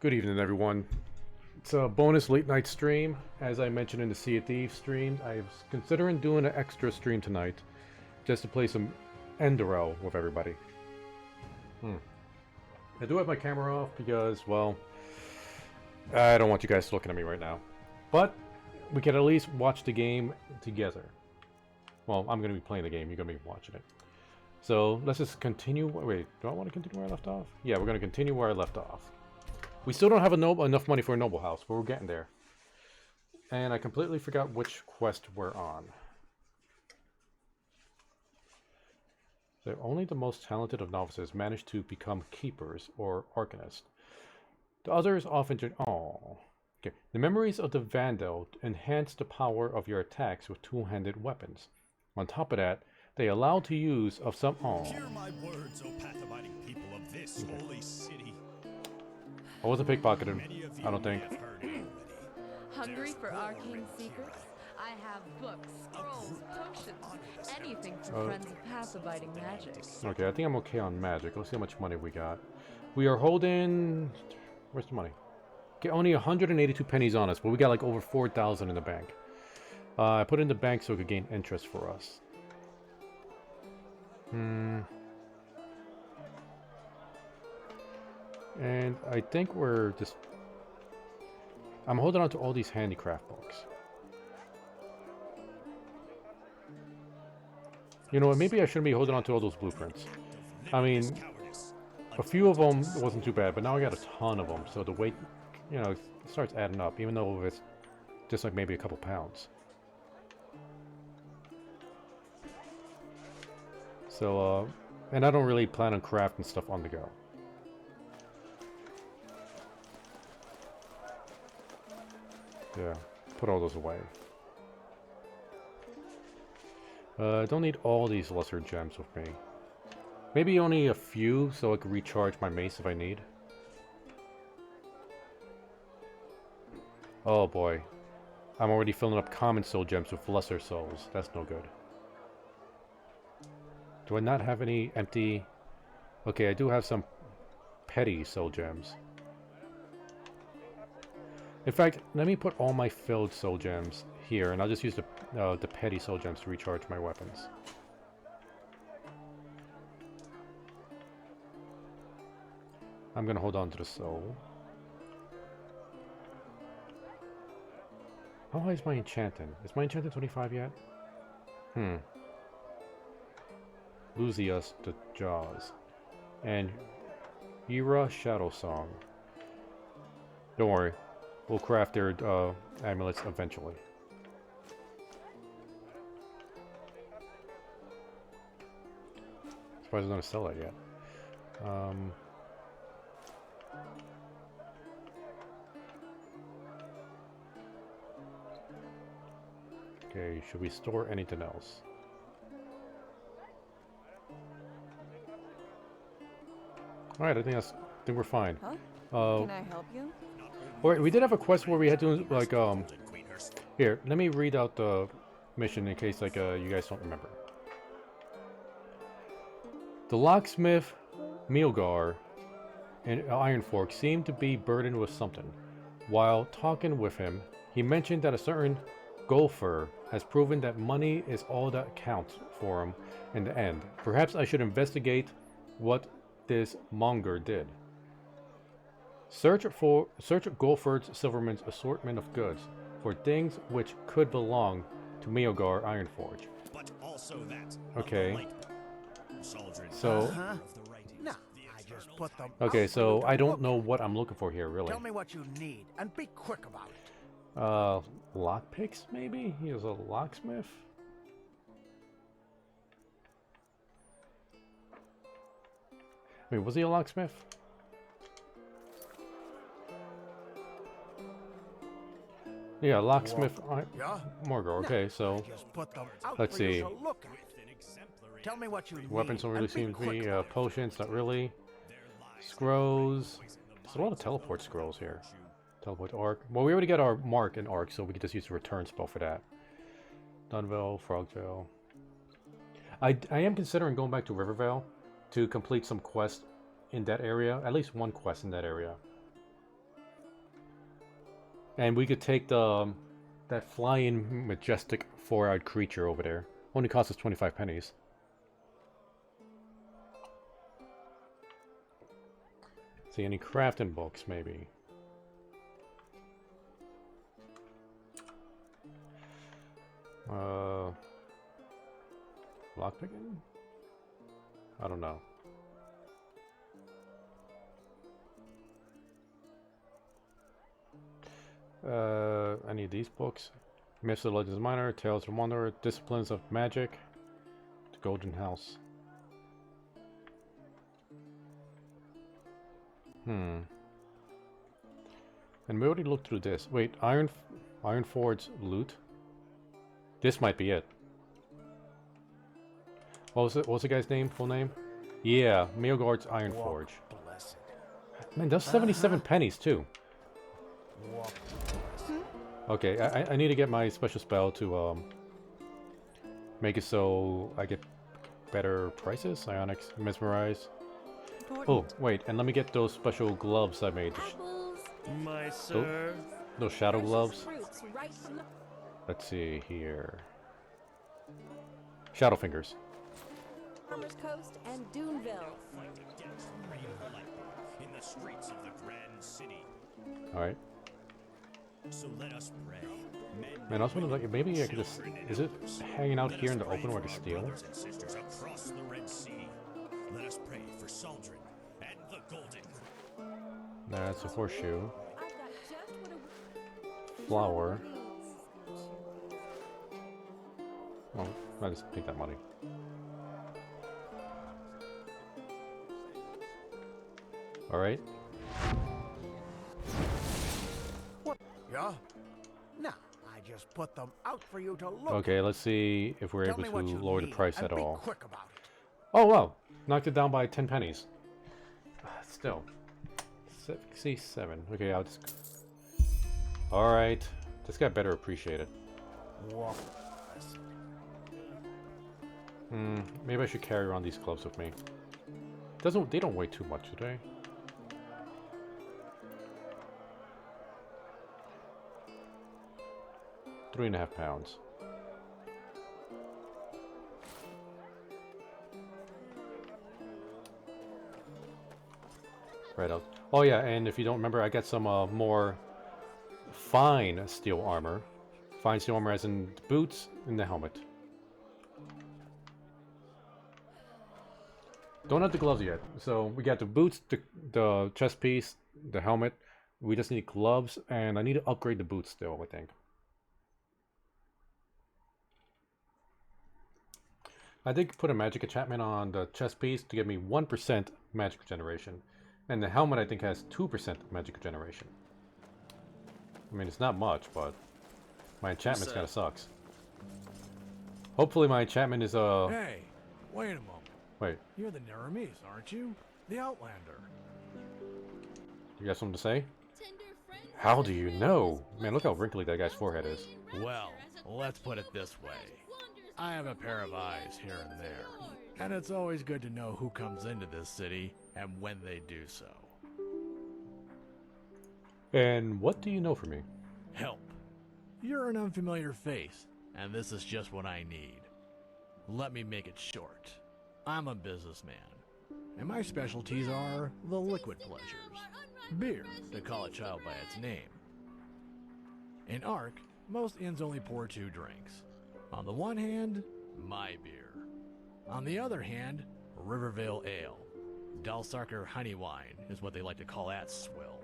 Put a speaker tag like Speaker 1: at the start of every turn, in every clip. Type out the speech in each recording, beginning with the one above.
Speaker 1: Good evening, everyone. It's a bonus late night stream. As I mentioned in the Sea of Thieves stream, I was considering doing an extra stream tonight just to play some Enderal with everybody. I do have my camera off because, well, I don't want you guys looking at me right now. But we can at least watch the game together. Well, I'm going to be playing the game, you're going to be watching it. So let's just continue. Wait, do I want to continue where I left off? Yeah, we're going to continue where I left off. We still don't have enough money for a noble house, but we're getting there. And I completely forgot which quest we're on. So only the most talented of novices manage to become keepers or arcanists. The others often okay. The memories of the Vandal enhance the power of your attacks with two-handed weapons. On top of that, they allow to use of some.
Speaker 2: Hear my words, O path-abiding people of this holy city.
Speaker 1: I wasn't pickpocketing, I don't think.
Speaker 3: Hungry for arcane secrets? I have books, scrolls, potions, anything for friends of path-abiding magic.
Speaker 1: Okay, I think I'm okay on magic. Let's see how much money we got. We are holding... Where's the money? Okay, only 182 pennies on us, but we got like over 4,000 in the bank. I put it in the bank so it could gain interest for us. And I think we're just... I'm holding on to all these handicraft books. You know what, maybe I shouldn't be holding on to all those blueprints. I mean, a few of them wasn't too bad, but now I got a ton of them, so the weight, you know, it starts adding up, even though it's just like maybe a couple pounds. So, and I don't really plan on crafting stuff on the go. Yeah, put all those away. I don't need all these lesser gems with me. Maybe only a few so I can recharge my mace if I need. Oh boy. I'm already filling up common soul gems with lesser souls. That's no good. Do I not have any empty... Okay, I do have some petty soul gems. In fact, let me put all my filled soul gems here, and I'll just use the petty soul gems to recharge my weapons. I'm gonna hold on to the soul. How high is my enchanting? Is my enchanting 25 yet? Lucius the Jaws. And Hira Shadow Song. Don't worry. We'll craft their amulets eventually. Surprised I'm not sell that yet. Okay, should we store anything else? Alright, I think we're fine.
Speaker 3: Huh? Can I help you?
Speaker 1: Alright, we did have a quest where we had to, like, Here, let me read out the mission in case, like, you guys don't remember. The locksmith, Milgar, and Ironfork seemed to be burdened with something. While talking with him, he mentioned that a certain golfer has proven that money is all that counts for him in the end. Perhaps I should investigate what this monger did. Search Golford's Silverman's assortment of goods for things which could belong to Milgar Ironforge.
Speaker 2: But also that.
Speaker 1: Okay. So.
Speaker 4: No, I just put them.
Speaker 1: Okay, so I don't know what I'm looking for here, really.
Speaker 4: Tell me what you need and be quick about it.
Speaker 1: Lockpicks, maybe? He is a locksmith? Wait, was he a locksmith? Yeah, locksmith. Morgar. Okay, so let's see.
Speaker 4: Tell me what you need.
Speaker 1: Weapons don't really seem to be. Potions, not really. Scrolls. There's a lot of teleport scrolls here. Teleport arc. Well, we already got our mark and arc, so we can just use the return spell for that. Dunvale, Frogtail. I am considering going back to Rivervale to complete some quests in that area. At least one quest in that area. And we could take the that flying majestic 4-eyed creature over there. Only costs us 25 pennies. See any crafting books, maybe? Lockpicking? I don't know. Any of these books? Myths of the Legends Minor, Tales from Wonder, Disciplines of Magic, The Golden House. And we already looked through this. Wait, Ironforge's loot? This might be it. What was it? What was the guy's name? Full name? Yeah, Mealguard's Ironforge. Man, that's 77 pennies too. Okay, I need to get my special spell to make it so I get better prices. Psionics, Mesmerize. Oh, wait, and let me get those special gloves I made.
Speaker 2: My sir.
Speaker 1: Those shadow gloves. Let's see here. Shadow fingers.
Speaker 5: Farmers Coast and Duneville.
Speaker 2: In the streets of the grand city.
Speaker 1: All right.
Speaker 2: So let us pray.
Speaker 1: Man, I was wondering, like, maybe I could just... Is it hanging out here in the open where to steal?
Speaker 2: Brothers and sisters across the Red Sea. Let us pray for Saldrin and the Golden.
Speaker 1: That's a horseshoe.
Speaker 5: I've got just what
Speaker 1: Flower. Oh, I just take that money. Alright.
Speaker 4: What? Yeah? No, I just put them out for you to look.
Speaker 1: Okay, let's see if we're
Speaker 4: Tell
Speaker 1: able
Speaker 4: me what
Speaker 1: to
Speaker 4: you
Speaker 1: lower the
Speaker 4: need,
Speaker 1: price
Speaker 4: and
Speaker 1: at
Speaker 4: be
Speaker 1: all.
Speaker 4: quick about it.
Speaker 1: Oh, wow. Knocked it down by 10 pennies. Still. 67. Okay, I'll just... Alright. This guy better appreciate it. Maybe I should carry around these gloves with me. They don't weigh too much, do they? £3.5. Right out. Oh yeah, and if you don't remember, I got some more fine steel armor. Fine steel armor as in the boots and the helmet. Don't have the gloves yet. So we got the boots, the chest piece, the helmet. We just need gloves, and I need to upgrade the boots still, I think. I did put a magic enchantment on the chest piece to give me 1% magic regeneration. And the helmet, I think, has 2% magic regeneration. I mean, it's not much, but my enchantment kind of sucks. Hopefully my enchantment is,
Speaker 6: Hey, wait a moment.
Speaker 1: Wait,
Speaker 6: You're the Neramis, aren't you? The Outlander.
Speaker 1: you got something to say? How do you know? Man, look how wrinkly that guy's forehead is.
Speaker 6: Well, let's put it this way. I have a pair of eyes here and there. And it's always good to know who comes into this city and when they do so.
Speaker 1: And what do you know from me?
Speaker 6: Help. You're an unfamiliar face, and this is just what I need. Let me make it short. I'm a businessman, and my specialties are the liquid pleasures. Beer, to call a child by its name. In Ark, most inns only pour 2 drinks. On the one hand, my beer. On the other hand, Rivervale Ale. Dalsarker honey wine is what they like to call that swill.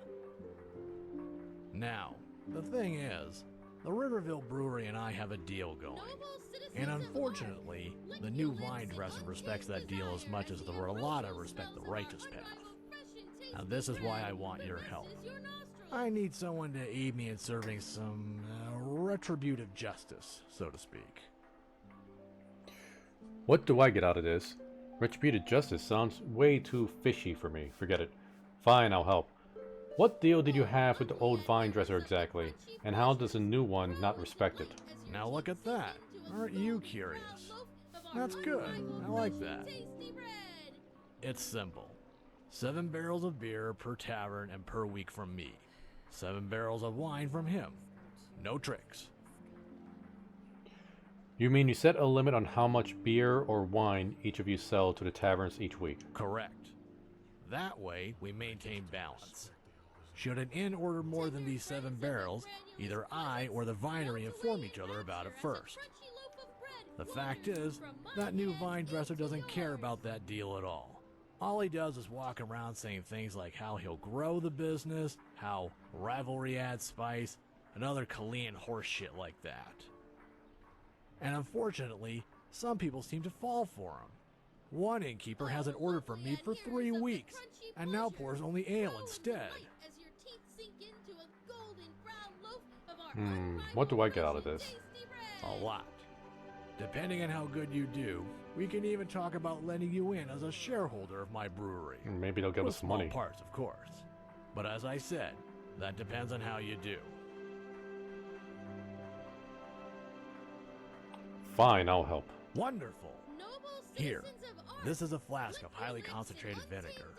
Speaker 6: Now, the thing is, the Riverville Brewery and I have a deal going. And unfortunately, the new vine dresser respects that deal as much as the Rolata respect the righteous path. Now this is why I want your help. I need someone to aid me in serving some retributive justice, so to speak.
Speaker 1: What do I get out of this? Retributed justice sounds way too fishy for me. Forget it. Fine, I'll help. What deal did you have with the old vine dresser exactly? And how does the new one not respect it?
Speaker 6: Now look at that. Aren't you curious? That's good. I like that. It's simple. 7 barrels of beer per tavern and per week from me. 7 barrels of wine from him. No tricks.
Speaker 1: You mean you set a limit on how much beer or wine each of you sell to the taverns each week?
Speaker 6: Correct. That way, we maintain balance. Should an inn order more than these 7 barrels, either I or the vinery inform each other about it first. The fact is, that new vine dresser doesn't care about that deal at all. All he does is walk around saying things like how he'll grow the business, how rivalry adds spice, and other Kalian horse shit like that. And unfortunately, some people seem to fall for him. One innkeeper hasn't ordered from me for 3 weeks, and now pours only ale instead.
Speaker 1: What do I get out of this?
Speaker 6: A lot. Depending on how good you do, we can even talk about letting you in as a shareholder of my brewery.
Speaker 1: Maybe they'll give
Speaker 6: With
Speaker 1: us some money.
Speaker 6: small parts, of course. But as I said, that depends on how you do.
Speaker 1: Fine, I'll help.
Speaker 6: Wonderful. Here, this is a flask of highly concentrated vinegar.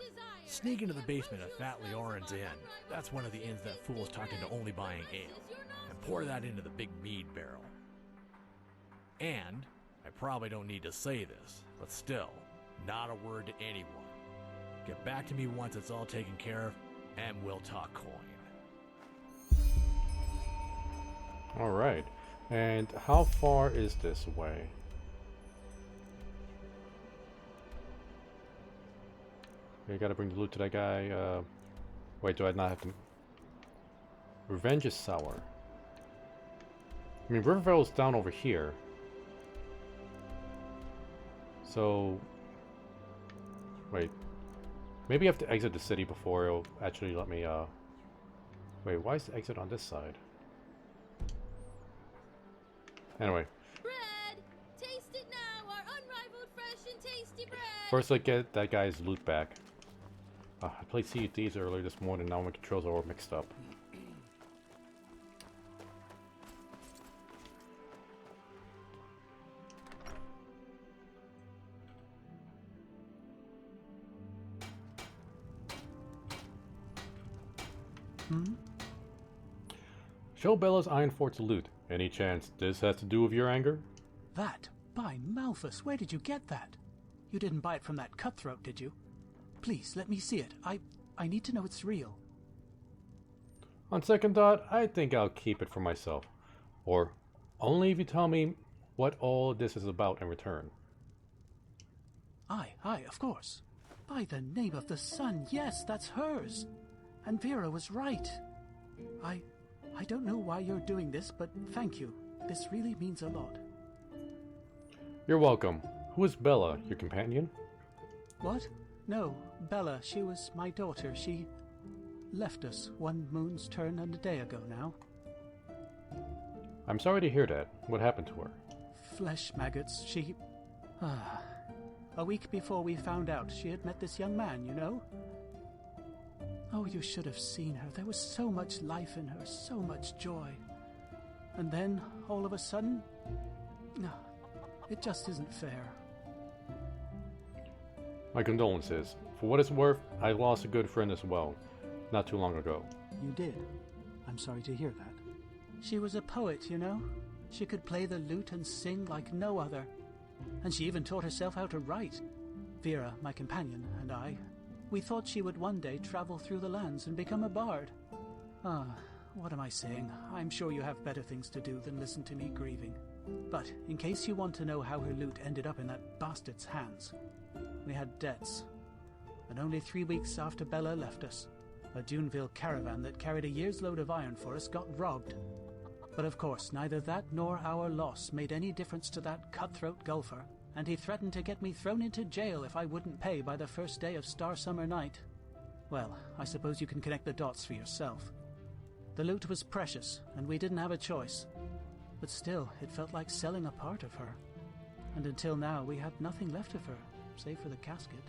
Speaker 6: Sneak into the basement at Fat Leorin's Inn. That's one of the inns that fool's talked into only buying ale. And pour that into the big mead barrel. And, I probably don't need to say this, but still, not a word to anyone. Get back to me once it's all taken care of, and we'll talk coin.
Speaker 1: Alright. And how far is this away? You gotta bring the loot to that guy. Wait, do I not have to... Revenge is sour. I mean, Rivervale's down over here. So... Wait. Maybe I have to exit the city before it'll actually let me, Wait, why is the exit on this side? Anyway.
Speaker 7: Bread! Taste it now, our unrivaled fresh and tasty bread!
Speaker 1: First, I get that guy's loot back. I played Sea of Thieves earlier this morning, now my controls are all mixed up. Show Bella's Iron Fort's loot. Any chance this has to do with your anger?
Speaker 8: That? By Malthus, where did you get that? You didn't buy it from that cutthroat, did you? Please, let me see it. I need to know it's real.
Speaker 1: On second thought, I think I'll keep it for myself. Or only if you tell me what all this is about in return.
Speaker 8: Aye, of course. By the name of the sun, yes, that's hers. And Vera was right. I don't know why you're doing this, but thank you. This really means a lot.
Speaker 1: You're welcome. Who is Bella, your companion?
Speaker 8: What? No, Bella, she was my daughter. She left us one moon's turn and a day ago now.
Speaker 1: I'm sorry to hear that. What happened to her?
Speaker 8: Flesh maggots, she... A week before we found out, she had met this young man, you know? Oh, you should have seen her. There was so much life in her, so much joy. And then, all of a sudden... No, it just isn't fair.
Speaker 1: My condolences. For what it's worth, I lost a good friend as well, not too long ago.
Speaker 8: You did? I'm sorry to hear that. She was a poet, you know? She could play the lute and sing like no other. And she even taught herself how to write. Vera, my companion, and I, we thought she would one day travel through the lands and become a bard. What am I saying? I'm sure you have better things to do than listen to me grieving. But in case you want to know how her lute ended up in that bastard's hands, we had debts. And only 3 weeks after Bella left us, a Duneville caravan that carried a year's load of iron for us got robbed. But of course, neither that nor our loss made any difference to that cutthroat golfer, and he threatened to get me thrown into jail if I wouldn't pay by the first day of Star Summer Night. Well, I suppose you can connect the dots for yourself. The loot was precious, and we didn't have a choice. But still, it felt like selling a part of her. And until now, we had nothing left of her, save for the casket.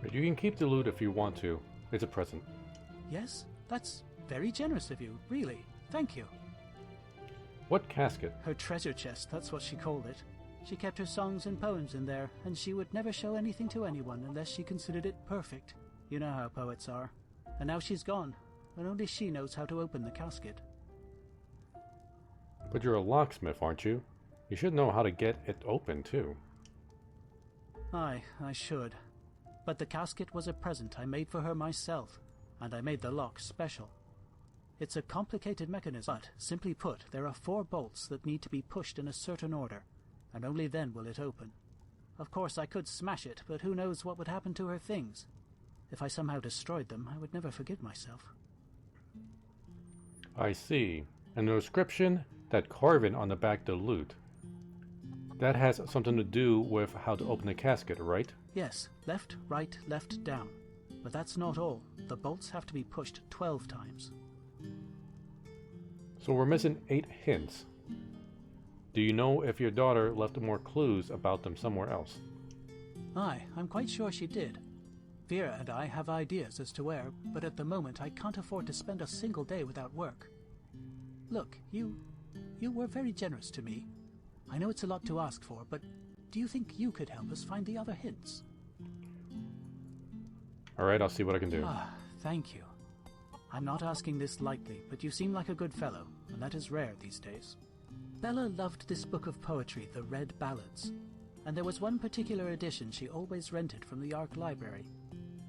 Speaker 1: But you can keep the loot if you want to. It's a present.
Speaker 8: Yes, that's very generous of you, really. Thank you.
Speaker 1: What casket?
Speaker 8: Her treasure chest, that's what she called it. She kept her songs and poems in there, and she would never show anything to anyone unless she considered it perfect. You know how poets are. And now she's gone, and only she knows how to open the casket.
Speaker 1: But you're a locksmith, aren't you? You should know how to get it open, too.
Speaker 8: Aye, I should. But the casket was a present I made for her myself, and I made the lock special. It's a complicated mechanism, but, simply put, there are 4 bolts that need to be pushed in a certain order, and only then will it open. Of course, I could smash it, but who knows what would happen to her things. If I somehow destroyed them, I would never forgive myself.
Speaker 1: I see. And the inscription, that carving on the back of the lute, that has something to do with how to open the casket, right?
Speaker 8: Yes, left, right, left, down. But that's not all. The bolts have to be pushed 12 times.
Speaker 1: So we're missing 8 hints. Do you know if your daughter left more clues about them somewhere else?
Speaker 8: Aye, I'm quite sure she did. Vera and I have ideas as to where, but at the moment I can't afford to spend a single day without work. Look, you were very generous to me. I know it's a lot to ask for, but do you think you could help us find the other hints?
Speaker 1: Alright, I'll see what I can do.
Speaker 8: Ah, thank you. I'm not asking this lightly, but you seem like a good fellow, and that is rare these days. Bella loved this book of poetry, the Red Ballads, and there was one particular edition she always rented from the Ark Library.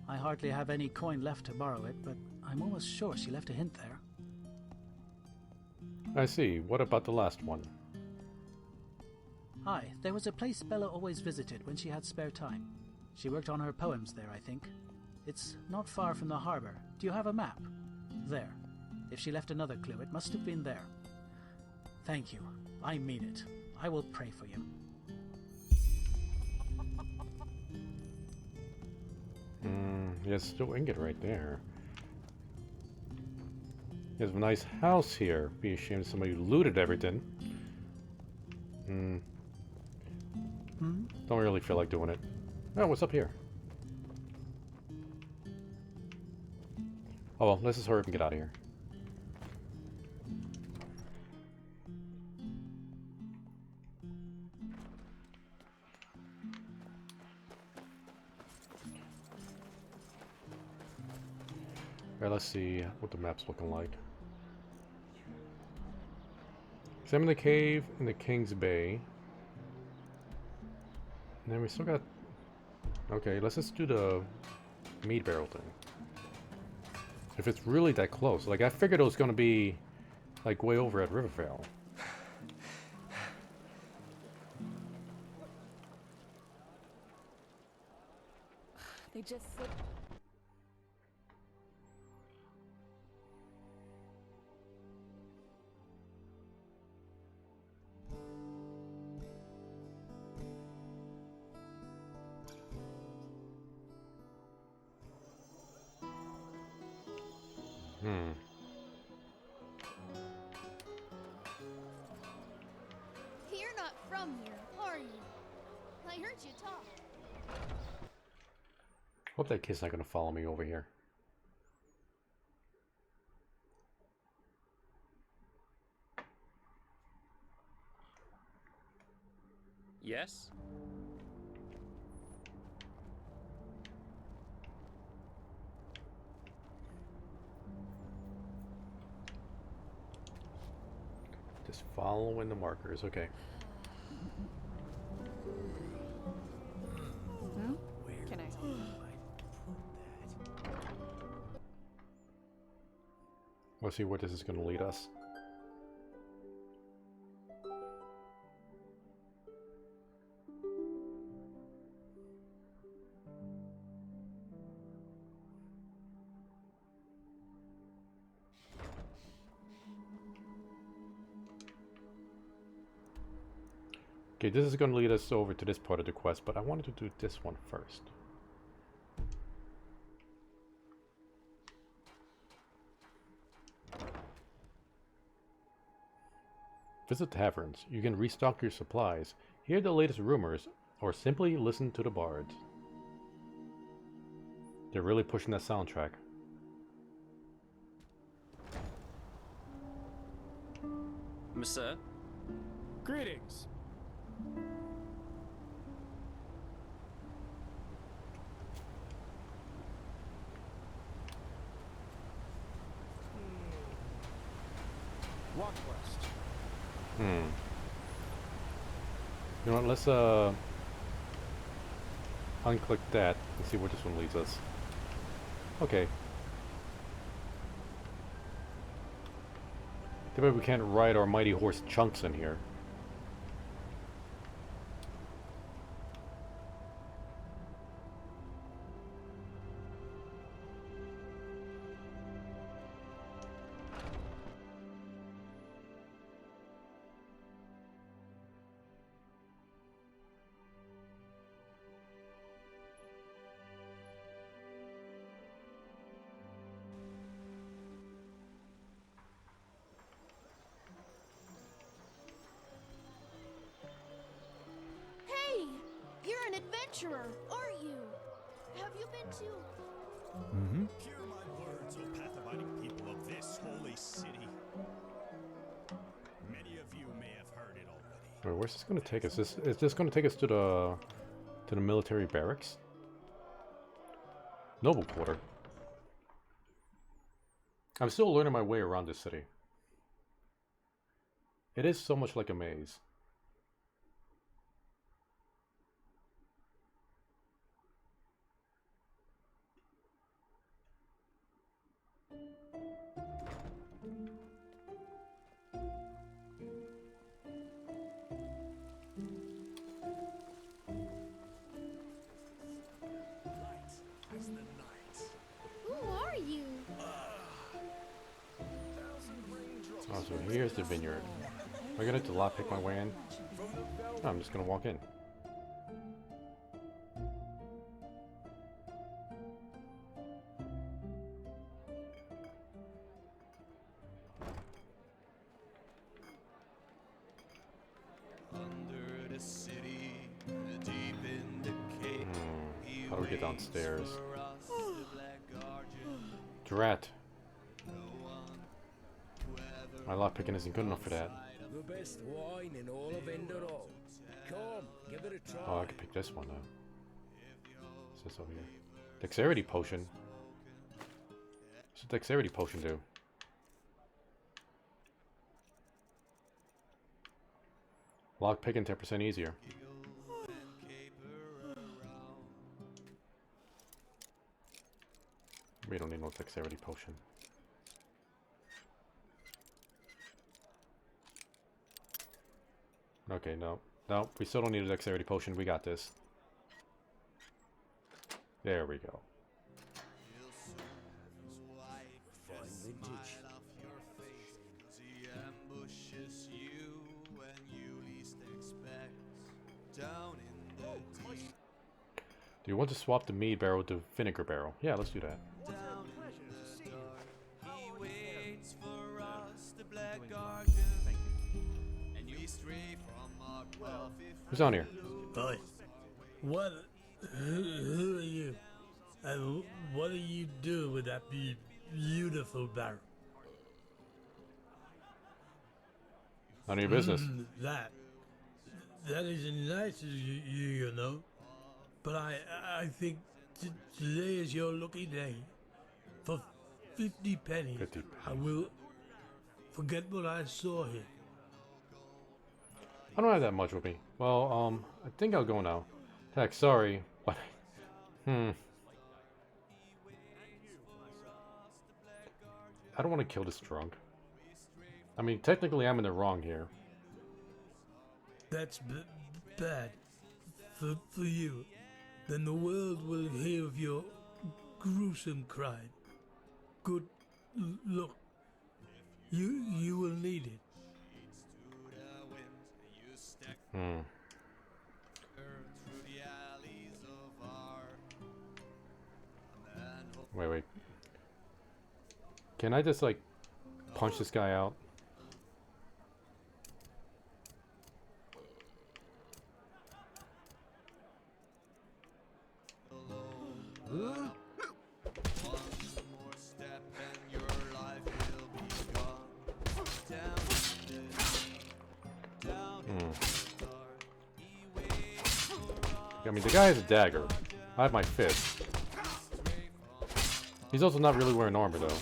Speaker 8: I hardly have any coin left to borrow it, but I'm almost sure she left a hint there.
Speaker 1: I see. What about the last one?
Speaker 8: Aye, there was a place Bella always visited when she had spare time. She worked on her poems there, I think. It's not far from the harbor. Do you have a map? There. If she left another clue, it must have been there. Thank you. I mean it. I will pray for you.
Speaker 1: There's still ingot right there. There's a nice house here. Be ashamed somebody looted everything. Don't really feel like doing it. Oh, what's up here? Oh well, let's just hurry up and get out of here. Alright, let's see what the map's looking like. Examine the cave in the King's Bay. And then we still got... Okay, let's just do the meat barrel thing. If it's really that close. Like, I figured it was going to be, like, way over at Rivervale.
Speaker 5: They just slip.
Speaker 7: You're not from here, are you? I heard you talk.
Speaker 1: Hope that kid's not going to follow me over here.
Speaker 9: Yes?
Speaker 1: Just following the markers, okay.
Speaker 5: Can I?
Speaker 1: Let's see where this is going to lead us. Okay, this is going to lead us over to this part of the quest, but I wanted to do this one first. Visit taverns. You can restock your supplies, hear the latest rumors, or simply listen to the bards. They're really pushing that soundtrack.
Speaker 9: Monsieur?
Speaker 4: Greetings. Walk west.
Speaker 1: You know what, let's unclick that and see where this one leads us. Okay. Too bad we can't ride our mighty horse Chunks in here.
Speaker 7: Hey, you're an adventurer, aren't you? Have you been to...
Speaker 2: Hear my words, O path-abiding people of this holy city. Many of you may have heard it already.
Speaker 1: Wait, where's this going to take us? Is this going to take us to the military barracks? Noble quarter. I'm still learning my way around this city. It is so much like a maze.
Speaker 7: Who are you?
Speaker 1: Oh, so here's the vineyard. Am I gonna have to lockpick my way in? No, I'm just gonna walk in.
Speaker 10: Under the city, deep in the cave,
Speaker 1: How do we get downstairs? Drat. My lockpicking isn't good enough for that.
Speaker 11: The best wine in all of Enderal. Come, give it a try.
Speaker 1: Oh, I can pick this one though. What's this over here? Dexterity potion. What's a dexterity potion do? Lockpicking 10% easier. We don't need no dexterity potion. Okay, no. No, we still don't need a dexterity potion. We got this. There we go. Do you want to swap the mead barrel to vinegar barrel? Yeah, let's do that. Who's on here?
Speaker 11: Hi. What? Who are you? And what do you do with that beautiful barrel?
Speaker 1: None of your business.
Speaker 11: That isn't nice of you, you know. But I think today is your lucky day. For 50 pennies,
Speaker 1: 50
Speaker 11: I will forget what I saw here.
Speaker 1: I don't have that much with me. Well, I think I'll go now. Heck, sorry, but I don't want to kill this drunk. I mean, technically, I'm in the wrong here.
Speaker 11: That's bad for you. Then the world will hear of your gruesome crime. Good luck. You will need it.
Speaker 1: Wait. Can I just, like, punch this guy out? I mean, the guy has a dagger. I have my fist. He's also not really wearing armor, though.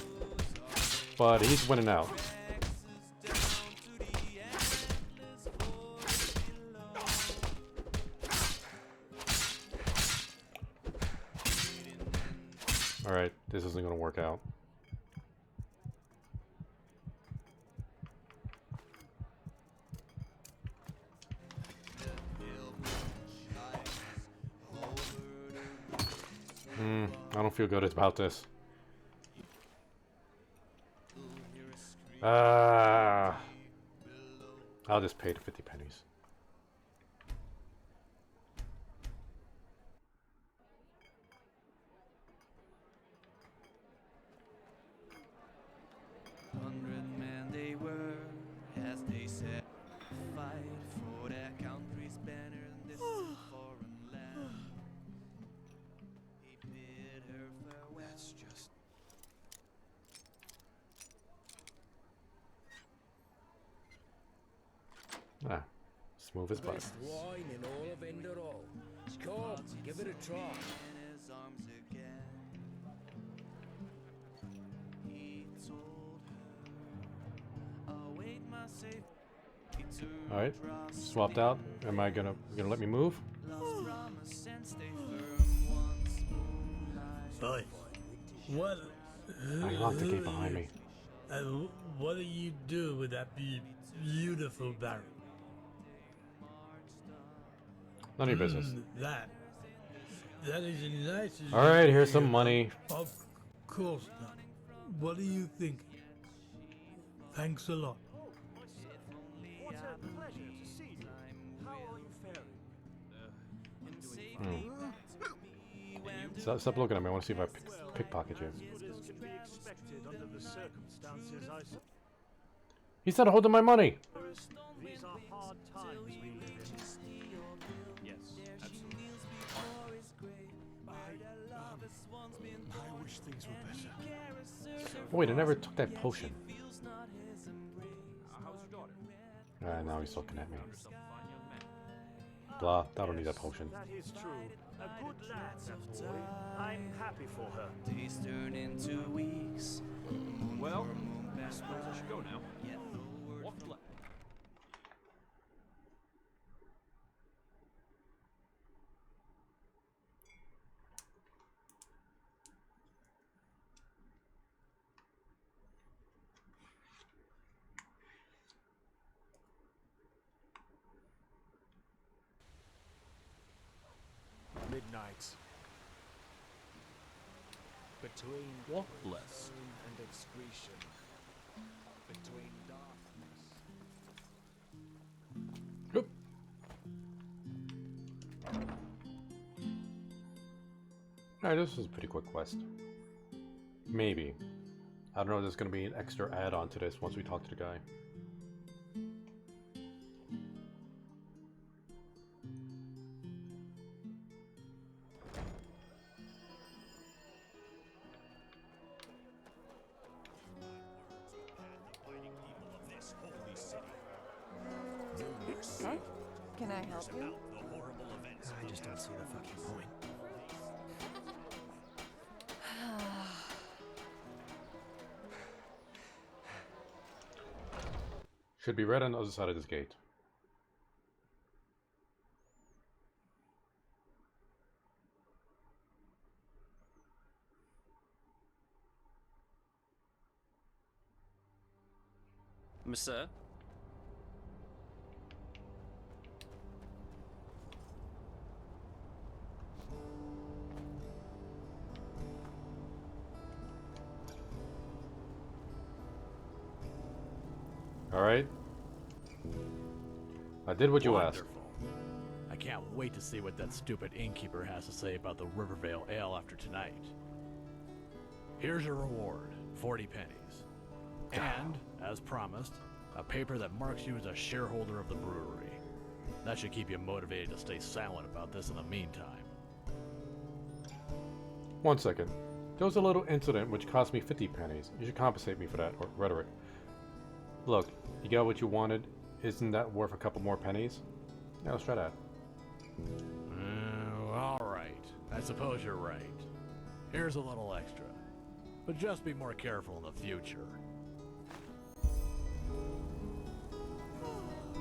Speaker 1: But he's winning out. Alright, this isn't gonna work out. I don't feel good about this. I'll just pay the 50 pennies.
Speaker 10: Men they were, as they said, fight for their country's banner in this foreign land. He bid her farewell. That's just.
Speaker 1: Smooth as butter.
Speaker 12: Best wine in all of Enderal. Come, give it a try.
Speaker 10: In his arms again. He told her, await my safe.
Speaker 1: Alright, swapped out. Am I gonna let me move?
Speaker 11: Boy, what?
Speaker 1: I locked the gate behind me.
Speaker 11: And what do you do with that beautiful barrel?
Speaker 1: None of your business.
Speaker 11: That is nice.
Speaker 1: Alright, here's some money.
Speaker 11: Of course not. What do you think? Thanks a lot.
Speaker 4: What a pleasure to see you. How are you faring?
Speaker 1: Stop looking at me. I want to see if I pickpocket you.
Speaker 4: Could be expected under the circumstances.
Speaker 1: He said holding my money.
Speaker 4: These are hard times we live in. Yes, absolutely. I wish things were better.
Speaker 1: Wait, I never took that potion.
Speaker 4: How's your daughter?
Speaker 1: Now he's looking at me. Blah, I don't need that potion.
Speaker 4: That is true. A good lad, that boy. I'm happy for her.
Speaker 10: Days turn into weeks.
Speaker 13: Well, I suppose I should go now. What's left?
Speaker 4: Midnight. Between
Speaker 13: What less?
Speaker 4: and excretion. Between darkness.
Speaker 1: Alright, this was a pretty quick quest. Maybe. I don't know if there's going to be an extra add-on to this once we talk to the guy.
Speaker 5: Huh? Can I help you?
Speaker 4: I just don't see the fucking point.
Speaker 1: Should be right on the other side of this gate.
Speaker 9: Monsieur?
Speaker 1: Alright. I did what you asked.
Speaker 6: I can't wait to see what that stupid innkeeper has to say about the Rivervale Ale after tonight. Here's your reward, 40 pennies. And, as promised, a paper that marks you as a shareholder of the brewery. That should keep you motivated to stay silent about this in the meantime.
Speaker 1: 1 second. There was a little incident which cost me 50 pennies. You should compensate me for that, or rhetoric. Look, you got what you wanted. Isn't that worth a couple more pennies? Yeah, let's try that.
Speaker 6: Alright. I suppose you're right. Here's a little extra. But just be more careful in the future.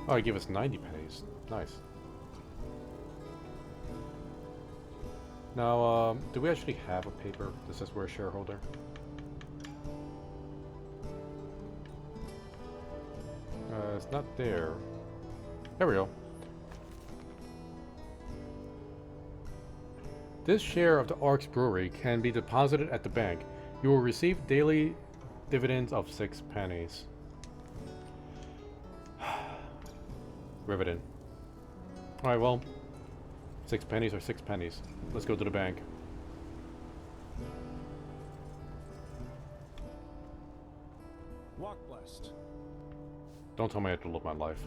Speaker 1: Oh, he gave us 90 pennies. Nice. Now, do we actually have a paper that says we're a shareholder? It's not there. There we go. This share of the Ark's brewery can be deposited at the bank. You will receive daily dividends of 6 pennies. Riveting. Alright, well, 6 pennies or 6 pennies. Let's go to the bank.
Speaker 14: Walk blessed.
Speaker 1: Don't tell me I have to live my life.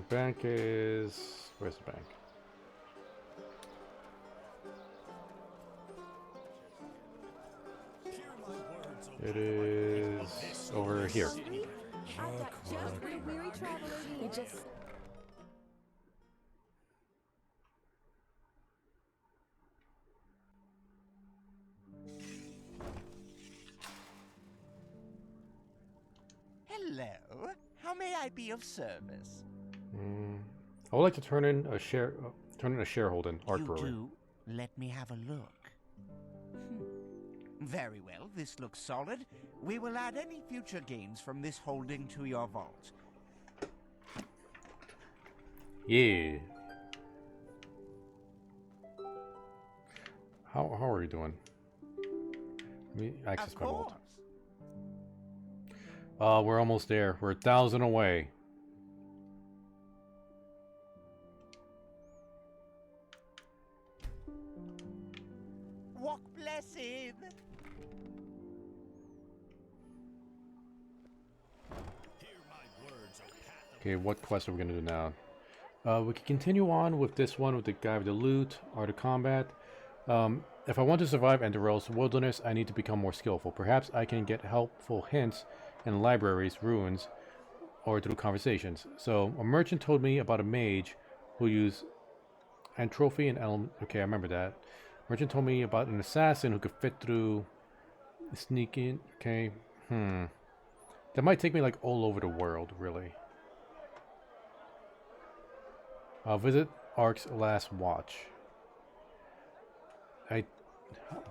Speaker 1: The bank is... Where's the bank? It is over here.
Speaker 15: Hello. How may I be of service?
Speaker 1: I would like to turn in a shareholder in Art Brewery.
Speaker 15: You do? Let me have a look. Very well, this looks solid. We will add any future gains from this holding to your vault.
Speaker 1: Yeah. How are you doing? Let me access my vault. We're almost there. We're 1,000 away.
Speaker 15: Walk blessed.
Speaker 1: Okay, what quest are we gonna do now? We can continue on with this one with the guy with the loot, art of combat. If I want to survive Enderal's wilderness, I need to become more skillful. Perhaps I can get helpful hints in libraries, ruins, or through conversations. So, a merchant told me about a mage who used entropy and element. Okay, I remember that. Merchant told me about an assassin who could fit through sneaking. Okay, that might take me like all over the world, really. I'll visit Ark's last watch.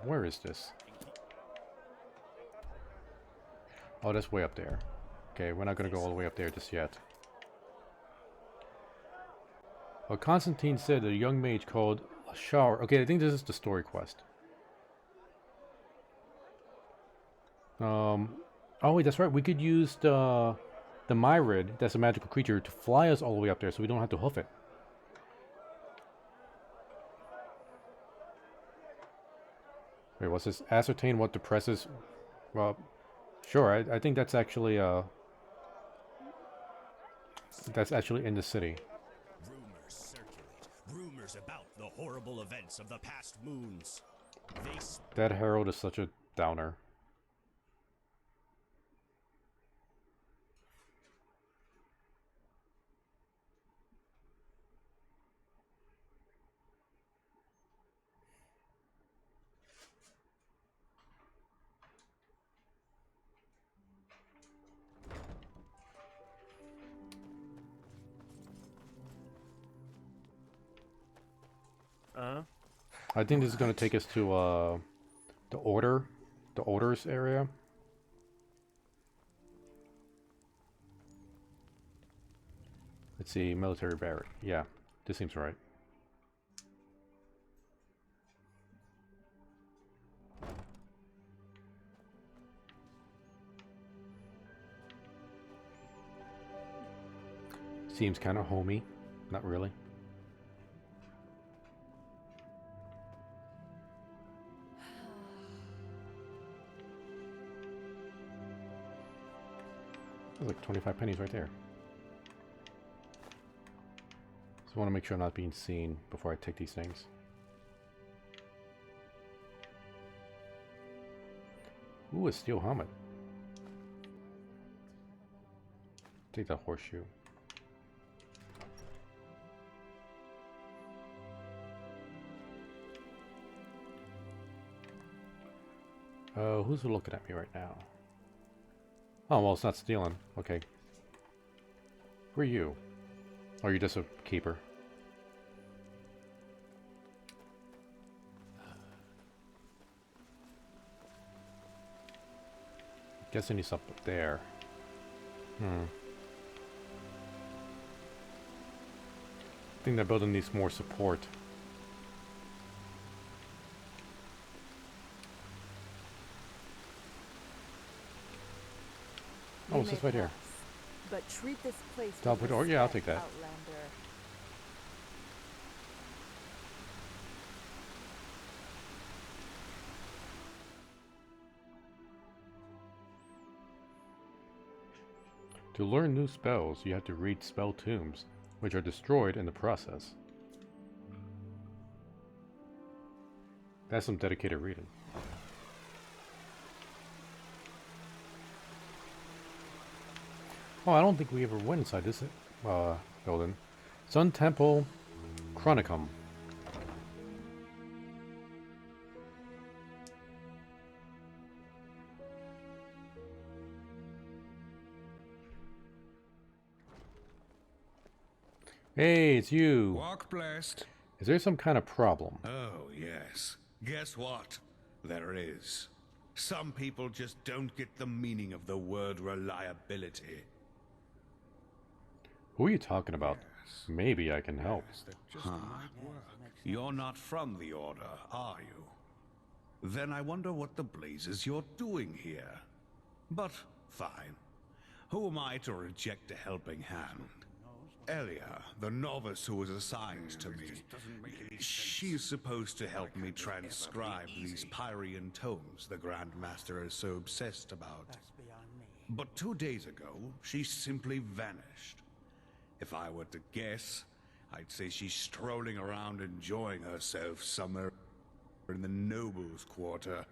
Speaker 1: Where is this? Oh, that's way up there. Okay, we're not gonna go all the way up there just yet. Well, Constantine said that a young mage called a shower. Okay, I think this is the story quest. Oh wait, that's right. We could use the Myrid, that's a magical creature, to fly us all the way up there, so we don't have to hoof it. Wait, what's this? Ascertain what depresses... Well, sure, I think that's actually in the city.
Speaker 2: Rumors circulate. Rumors about the horrible events of the past moons.
Speaker 1: That herald is such a downer. I think this is going to take us to the orders area. Let's see, military barrack. Yeah, this seems right. Seems kind of homey. Not really. There's like 25 pennies right there. So I want to make sure I'm not being seen before I take these things. Ooh, a steel helmet. Take that horseshoe. Who's looking at me right now? Oh, well, it's not stealing. Okay. Who are you? Or are you just a keeper? Guessing he's up there. I think that building needs more support. Oh, it's this right here.
Speaker 5: But treat this place
Speaker 1: Teleport, or yeah, I'll take that.
Speaker 5: Outlander.
Speaker 1: To learn new spells, you have to read spell tombs, which are destroyed in the process. That's some dedicated reading. Oh, I don't think we ever went inside this building. Sun Temple Chronicum. Hey, it's you.
Speaker 16: Walk blessed.
Speaker 1: Is there some kind of problem?
Speaker 16: Oh, yes. Guess what? There is. Some people just don't get the meaning of the word reliability.
Speaker 1: Who are you talking about? Maybe I can help.
Speaker 16: Huh. You're not from the Order, are you? Then I wonder what the blazes you're doing here. But, fine. Who am I to reject a helping hand? Elia, the novice who was assigned to me, she's supposed to help me transcribe these Pyrian tomes the Grand Master is so obsessed about. But 2 days ago, she simply vanished. If I were to guess, I'd say she's strolling around enjoying herself somewhere in the nobles' quarter.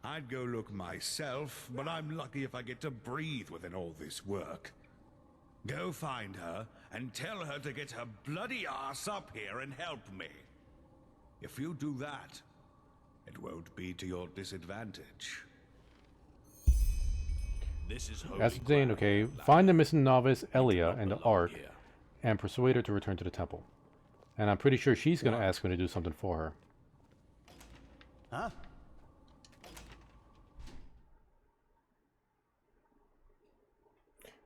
Speaker 16: I'd go look myself, but I'm lucky if I get to breathe within all this work. Go find her and tell her to get her bloody ass up here and help me. If you do that, it won't be to your disadvantage.
Speaker 13: This is holy
Speaker 1: Ascertain, okay. Find the missing novice, Elia, in the Ark, and persuade her to return to the temple. And I'm pretty sure she's going to ask me to do something for her.
Speaker 4: Huh?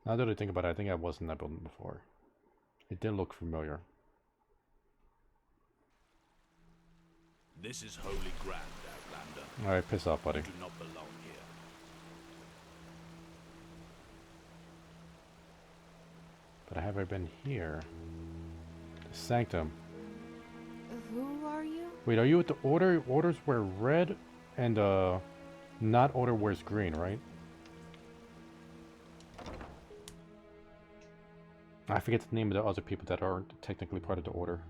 Speaker 1: Now that I think about it, I think I was in that building before. It did look familiar.
Speaker 13: This is holy ground, Outlander.
Speaker 1: Alright, piss off, buddy.
Speaker 13: You do not belong here.
Speaker 1: But have I been here? The Sanctum.
Speaker 5: Who are you?
Speaker 1: Wait, are you with the Order? Orders wear red, and not Order wears green, right? I forget the name of the other people that aren't technically part of the Order.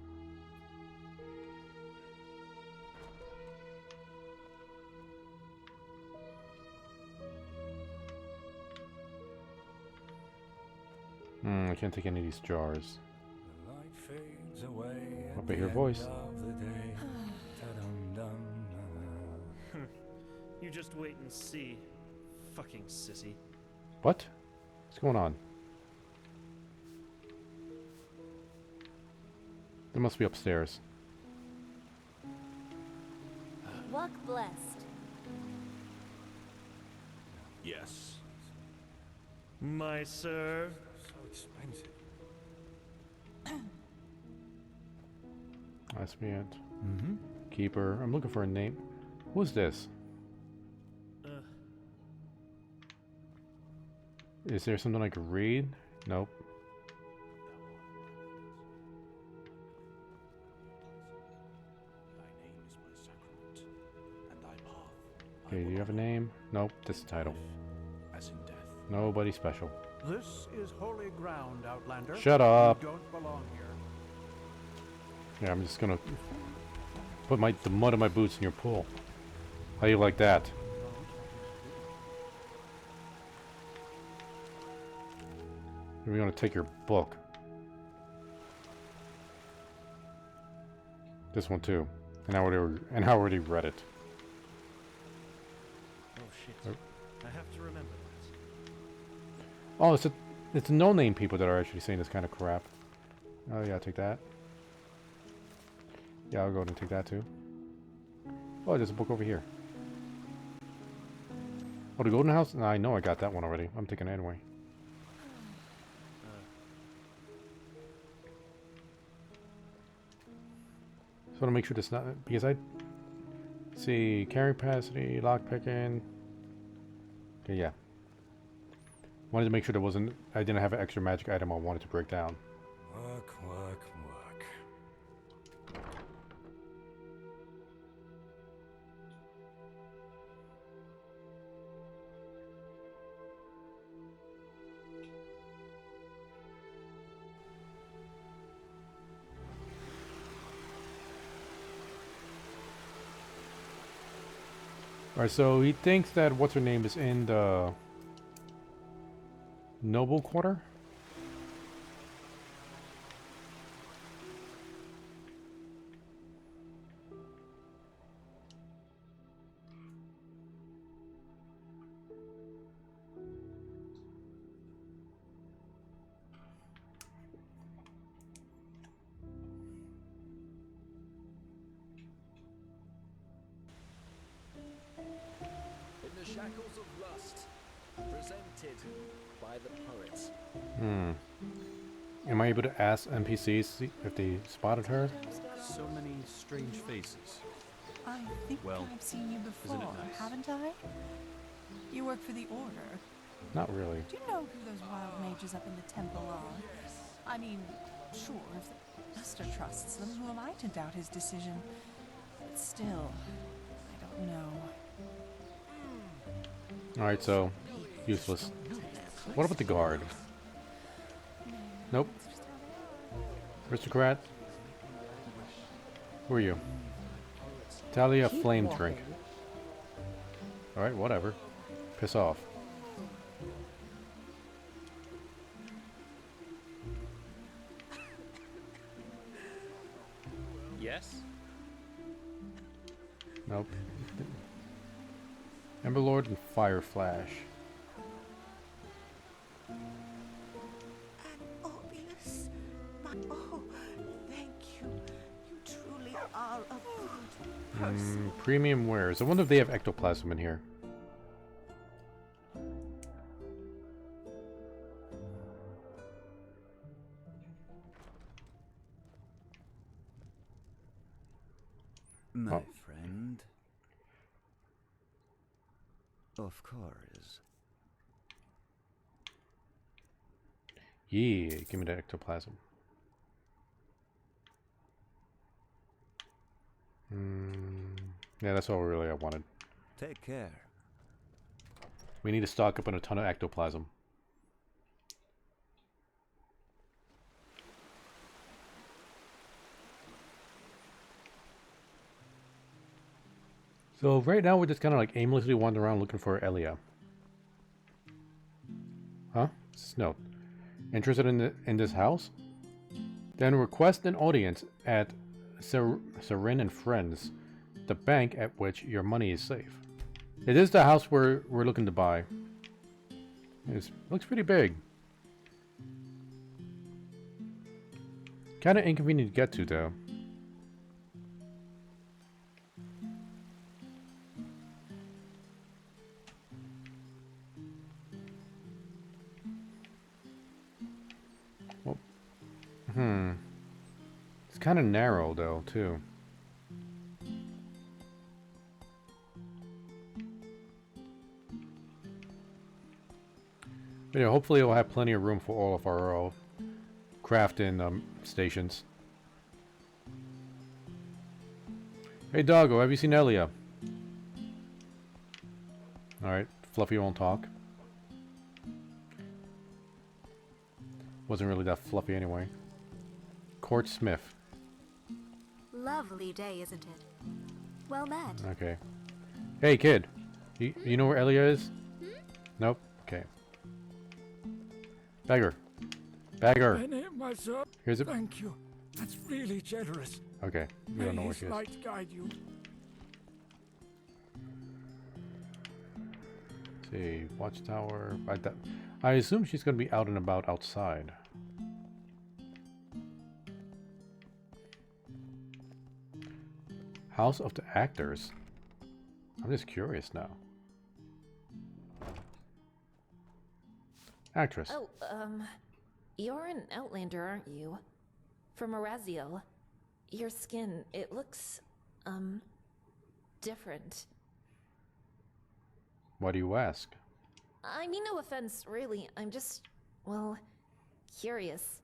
Speaker 1: I can't take any of these jars.
Speaker 12: The light fades away
Speaker 1: I'll be your voice.
Speaker 17: You just wait and see. Fucking sissy.
Speaker 1: What? What's going on? They must be upstairs.
Speaker 5: Walk blessed.
Speaker 13: Yes.
Speaker 17: My sir.
Speaker 12: So expensive.
Speaker 1: That's me it. Keeper. I'm looking for a name. Who's this? Is there something I could read? Nope. Okay, do you have a name? Nope, that's the title.
Speaker 13: As in death.
Speaker 1: Nobody special.
Speaker 4: This is holy ground, Outlander.
Speaker 1: Shut up.
Speaker 4: You don't belong here.
Speaker 1: Yeah, I'm just gonna put the mud of my boots in your pool. How you like that? We're gonna take your book. This one too. And I already read it.
Speaker 17: Shit.
Speaker 1: Oh.
Speaker 17: I have to remember that.
Speaker 1: Oh, it's no-name people that are actually saying this kind of crap. Oh yeah, I'll take that. Yeah, I'll go ahead and take that too. Oh, there's a book over here. Oh, the Golden House? No, I know I got that one already. I'm taking it anyway. Just want to make sure that's not... Because I... see, carry capacity, lockpicking... Okay, yeah. Wanted to make sure there wasn't... I didn't have an extra magic item I wanted to break down.
Speaker 14: Work, work, work.
Speaker 1: Alright, so he thinks that what's her name is in the Noble Quarter?
Speaker 12: In the shackles of lust, presented by the poets.
Speaker 1: Am I able to ask NPCs if they spotted her?
Speaker 13: So many strange faces.
Speaker 18: I think
Speaker 13: Well,
Speaker 18: I've seen you
Speaker 13: isn't
Speaker 18: before,
Speaker 13: it nice?
Speaker 18: haven't I? You work for the Order.
Speaker 1: Not really.
Speaker 18: Do you know who those wild mages up in the temple are? I mean, sure, if the Master trusts them, who am I to doubt his decision? But still, I don't know.
Speaker 1: Alright, so... useless. What about the guard? Nope. Aristocrat? Who are you? Talia Flame Drink. Alright, whatever. Piss off.
Speaker 9: Yes?
Speaker 1: Nope. Emberlord and Fire Flash.
Speaker 19: Obvious. Oh, thank you. You truly are a good person.
Speaker 1: Premium wares. I wonder if they have ectoplasm in here.
Speaker 20: My
Speaker 1: Oh.
Speaker 20: friend. Of course.
Speaker 1: Yeah, give me the ectoplasm. Yeah, that's all really I wanted.
Speaker 20: Take care.
Speaker 1: We need to stock up on a ton of ectoplasm. So right now we're just kind of like aimlessly wandering around looking for Elia. Huh? Note. Interested in this house? Then request an audience at Serin and Friends, the bank at which your money is safe. It is the house we're looking to buy. It looks pretty big. Kind of inconvenient to get to though. It's kind of narrow though, too. But yeah, hopefully we'll have plenty of room for all of our crafting stations. Hey Doggo, have you seen Elia? Alright, Fluffy won't talk. Wasn't really that fluffy anyway. Court Smith.
Speaker 21: Lovely day, isn't it? Well met.
Speaker 1: Okay. Hey kid, you know where Elia is? Nope. Okay. Beggar. Beggar.
Speaker 11: I name myself.
Speaker 1: Here's a...
Speaker 11: Thank you. That's really generous.
Speaker 1: Okay. We don't know where she is.
Speaker 11: May his light guide you.
Speaker 1: see, watchtower. I assume she's gonna be out and about outside. House of the Actors. I'm just curious now. Actress.
Speaker 3: Oh, you're an Outlander, aren't you? From Araziel. Your skin, it looks, different.
Speaker 1: Why do you ask?
Speaker 3: I mean no offense, really. I'm just, well, curious.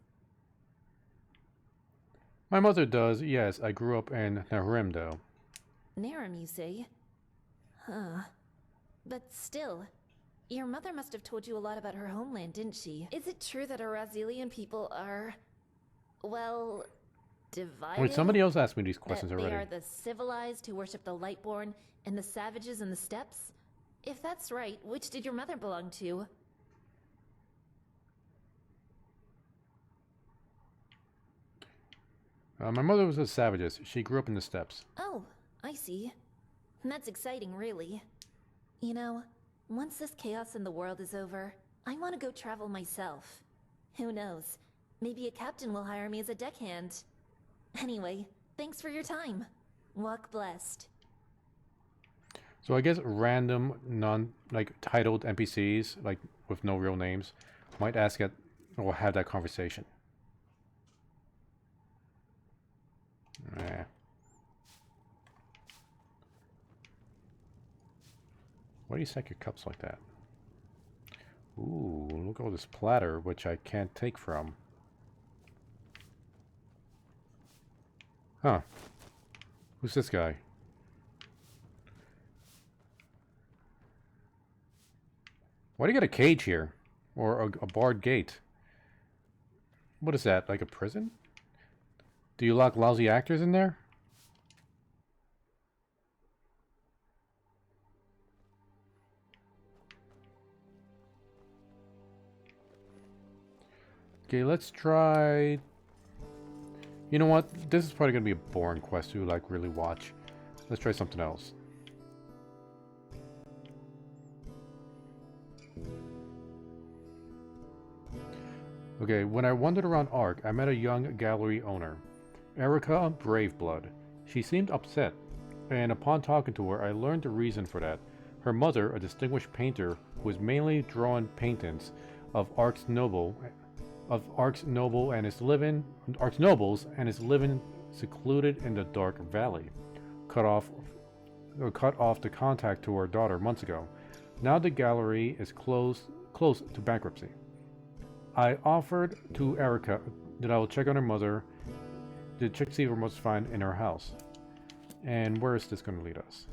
Speaker 1: My mother does, yes. I grew up in Narim, though.
Speaker 3: Narim, you say? Huh. But still, your mother must have told you a lot about her homeland, didn't she? Is it true that Arazelian people are, well, divided?
Speaker 1: Wait, somebody else asked me these questions
Speaker 3: that
Speaker 1: already.
Speaker 3: They are the civilized who worship the Lightborn and the savages in the steppes? If that's right, which did your mother belong to?
Speaker 1: My mother was a savages. She grew up in the steppes.
Speaker 3: Oh, I see. That's exciting, really. You know, once this chaos in the world is over, I want to go travel myself. Who knows? Maybe a captain will hire me as a deckhand. Anyway, thanks for your time. Walk blessed.
Speaker 1: So I guess random, titled NPCs, like, with no real names, might ask it, or have that conversation. Why do you stack your cups like that? Ooh, look at all this platter, which I can't take from. Huh. Who's this guy? Why do you got a cage here? Or a barred gate? What is that, like a prison? Do you lock lousy actors in there? Okay, let's try... You know what? This is probably going to be a boring quest to, like, really watch. Let's try something else. Okay, when I wandered around Ark, I met a young gallery owner, Erica Braveblood. She seemed upset, and upon talking to her, I learned the reason for that. Her mother, a distinguished painter who was mainly drawing paintings of Ark's nobles and is living secluded in the dark valley, cut off the contact to her daughter months ago. Now the gallery is close to bankruptcy. I offered to Erica that I will check on her mother, to see if her mother's fine in her house. And where is this going to lead us?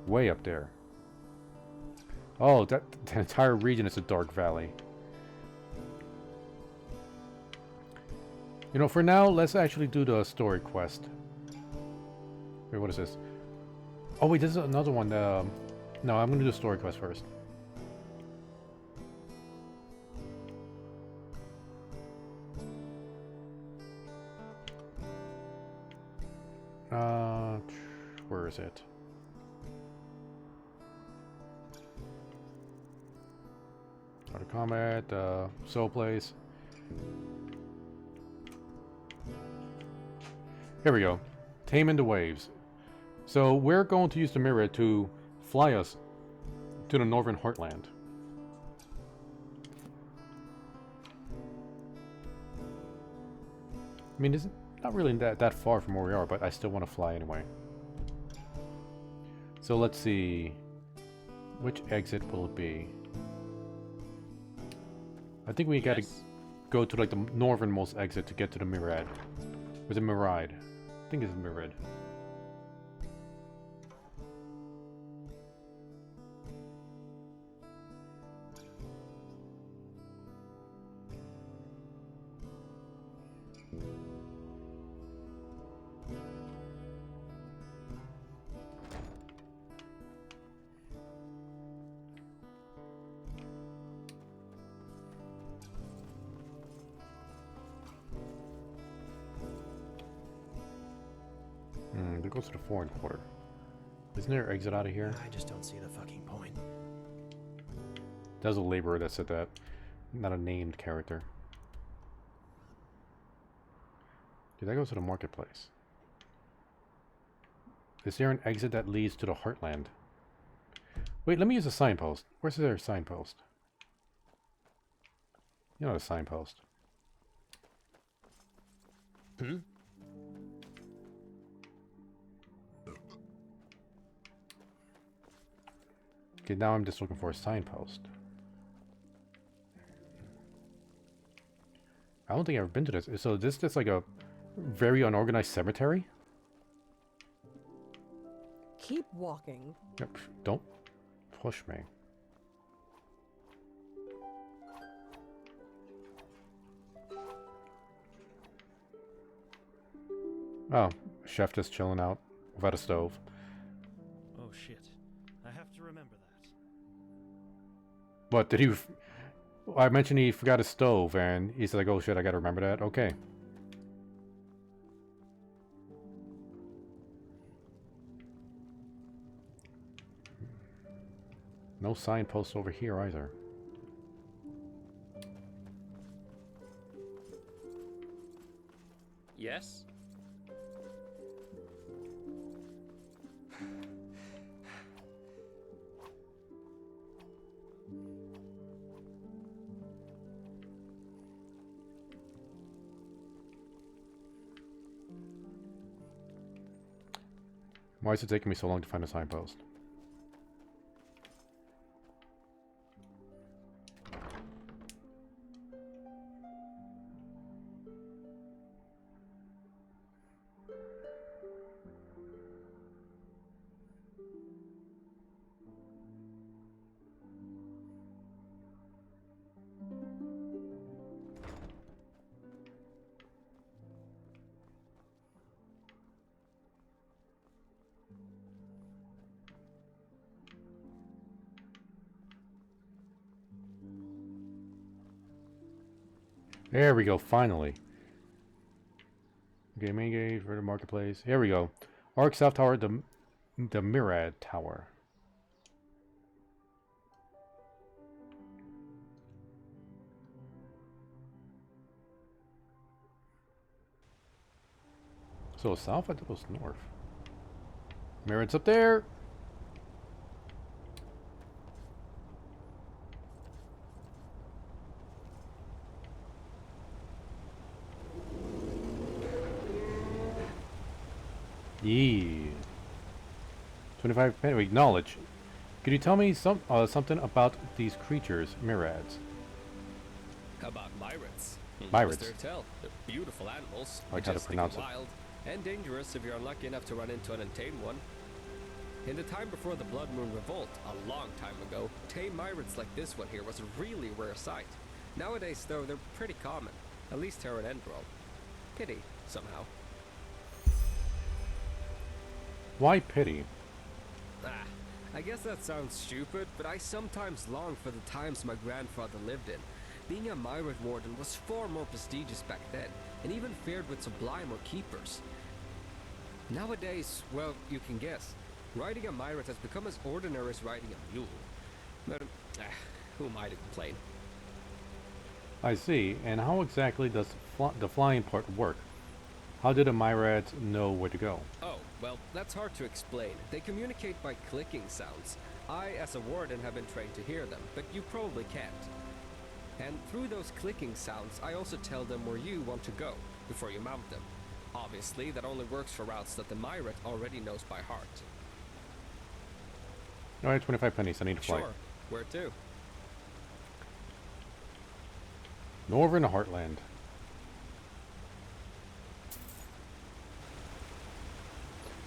Speaker 1: Way up there. Oh, the entire region is a dark valley. You know, for now, let's actually do the story quest. Wait, what is this? Oh wait, this is another one. No, I'm going to do the story quest first. Where is it? Art of Combat, Soul Place. Here we go. Taming the Waves. So we're going to use the mirror to fly us to the Northern Heartland. I mean, it's not really that far from where we are, but I still want to fly anyway. So let's see. Which exit will it be? I think we gotta go to like the northernmost exit to get to the Mirad. Or the Miride. I think it's Mirid. That goes to the foreign quarter. Isn't there an exit out of here?
Speaker 8: I just don't see the fucking point.
Speaker 1: That was a laborer that said that. Not a named character. Dude, that goes to the marketplace. Is there an exit that leads to the Heartland? Wait, let me use a signpost. Where's their signpost? You know the signpost.
Speaker 8: Hmm?
Speaker 1: Okay, now I'm just looking for a signpost. I don't think I've ever been to this. So this is like a very unorganized cemetery?
Speaker 22: Keep walking.
Speaker 1: Yep, don't push me. Oh, chef just chilling out without a stove.
Speaker 17: Oh shit. I have to remember that.
Speaker 1: What, did he... I mentioned he forgot his stove, and he's like, oh shit, I gotta remember that? Okay. No signposts over here either.
Speaker 9: Yes?
Speaker 1: Why is it taking me so long to find a signpost? There we go, finally. Okay, main gate, for the marketplace. Here we go. Arc South Tower, the Mirad Tower. So south, I thought it was north. Mirad's up there. Yeah. 25 penny. Wait, knowledge. Could you tell me something about these creatures, Mirads?
Speaker 12: How about myrids?
Speaker 1: Myrids.
Speaker 12: They're tell. They're beautiful animals.
Speaker 1: I like how to
Speaker 12: majestic
Speaker 1: pronounce
Speaker 12: and
Speaker 1: it.
Speaker 12: wild, and dangerous if you're unlucky enough to run into an untamed one. In the time before the Blood Moon Revolt, a long time ago, tame myrids like this one here was a really rare sight. Nowadays, though, they're pretty common, at least here in Enderal. Pity, somehow.
Speaker 1: Why pity?
Speaker 12: I guess that sounds stupid, but I sometimes long for the times my grandfather lived in. Being a myrid warden was far more prestigious back then, and even fared with sublime or keepers. Nowadays, well, you can guess. Riding a myrid has become as ordinary as riding a mule. But, who am I to complain?
Speaker 1: I see. And how exactly does the flying part work? How do the Myrads know where to go?
Speaker 12: Oh, well, that's hard to explain. They communicate by clicking sounds. I, as a warden, have been trained to hear them, but you probably can't. And through those clicking sounds, I also tell them where you want to go, before you mount them. Obviously, that only works for routes that the Myrid already knows by heart.
Speaker 1: Alright, 25 pennies. I need to fly.
Speaker 12: Sure. Where to?
Speaker 1: Over in the Heartland.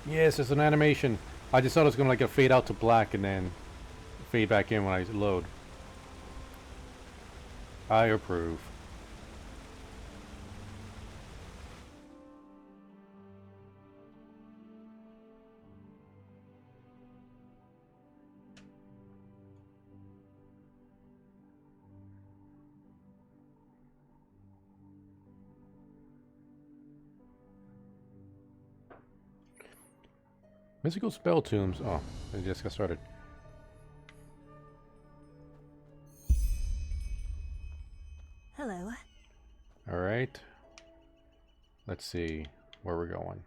Speaker 1: Yes, it's an animation. I just thought it was gonna like fade out to black and then fade back in when I load. I approve. Mystical spell tombs. Oh, they just got started.
Speaker 3: Hello.
Speaker 1: Alright. Let's see where we're going.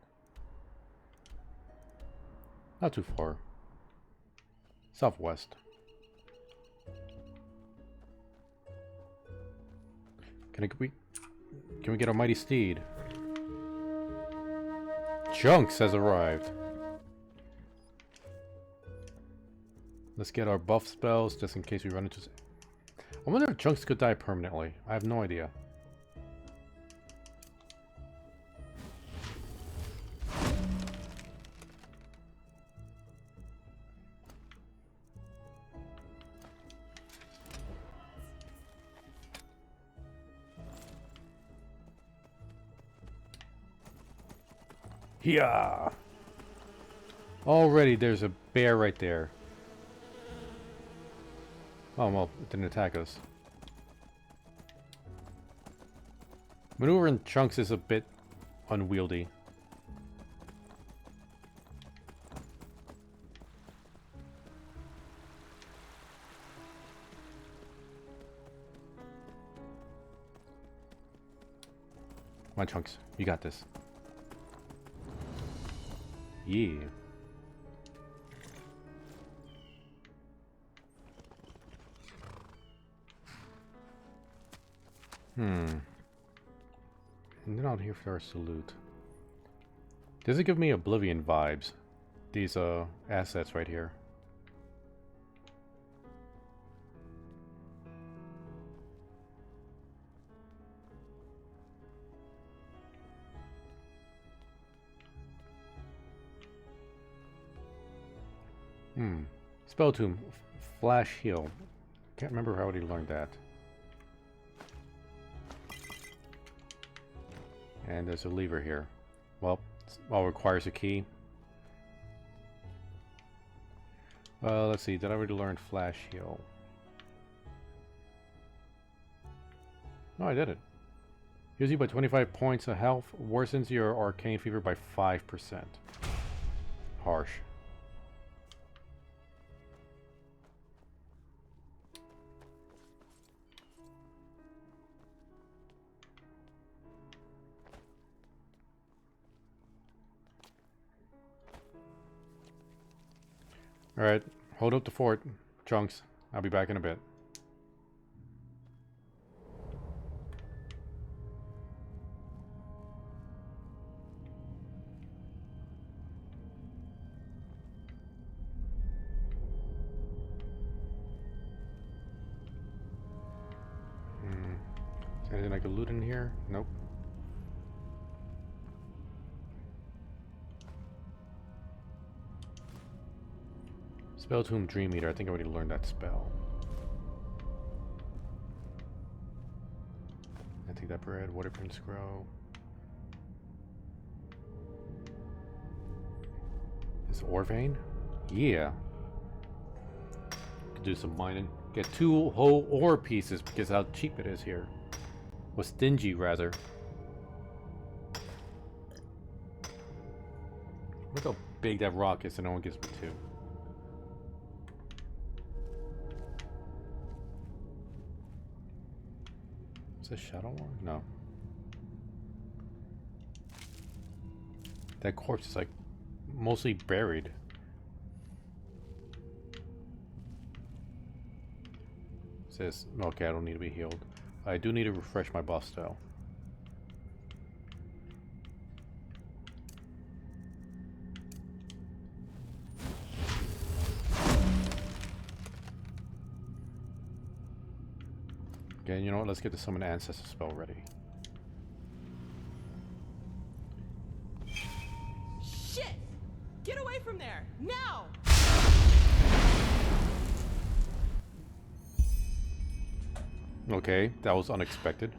Speaker 1: Not too far. Southwest. Can we get our mighty steed? Chunks has arrived. Let's get our buff spells just in case we run into... I wonder if Chunks could die permanently. I have no idea. Yeah. Already there's a bear right there. Oh well, it didn't attack us. Maneuvering Chunks is a bit unwieldy. Come on, Chunks, you got this. Yeah. And then out here for our salute. Does it give me Oblivion vibes? These assets right here. Spell Tomb, Flash Heal. Can't remember how he learned that. And there's a lever here. Well, it all requires a key. Let's see. Did I already learn Flash Heal? No, I didn't. Heals you by 25 points of health. Worsens your arcane fever by 5%. Harsh. Alright, hold up the fort, Chunks. I'll be back in a bit. Is there anything I could loot in here? Nope. Spell Tomb Dream Eater. I think I already learned that spell. I take that bread. Water Prince Grow. Is ore vein? Yeah. Could do some mining. Get 2 whole ore pieces because how cheap it is here. Well, stingy rather. Look how big that rock is and no one gives me 2. Is this Shadow War? No. That corpse is like mostly buried. It says, okay, I don't need to be healed. I do need to refresh my buff though. Okay, you know what? Let's get the Summon Ancestor spell ready.
Speaker 18: Shit! Get away from there! Now!
Speaker 1: Okay, that was unexpected.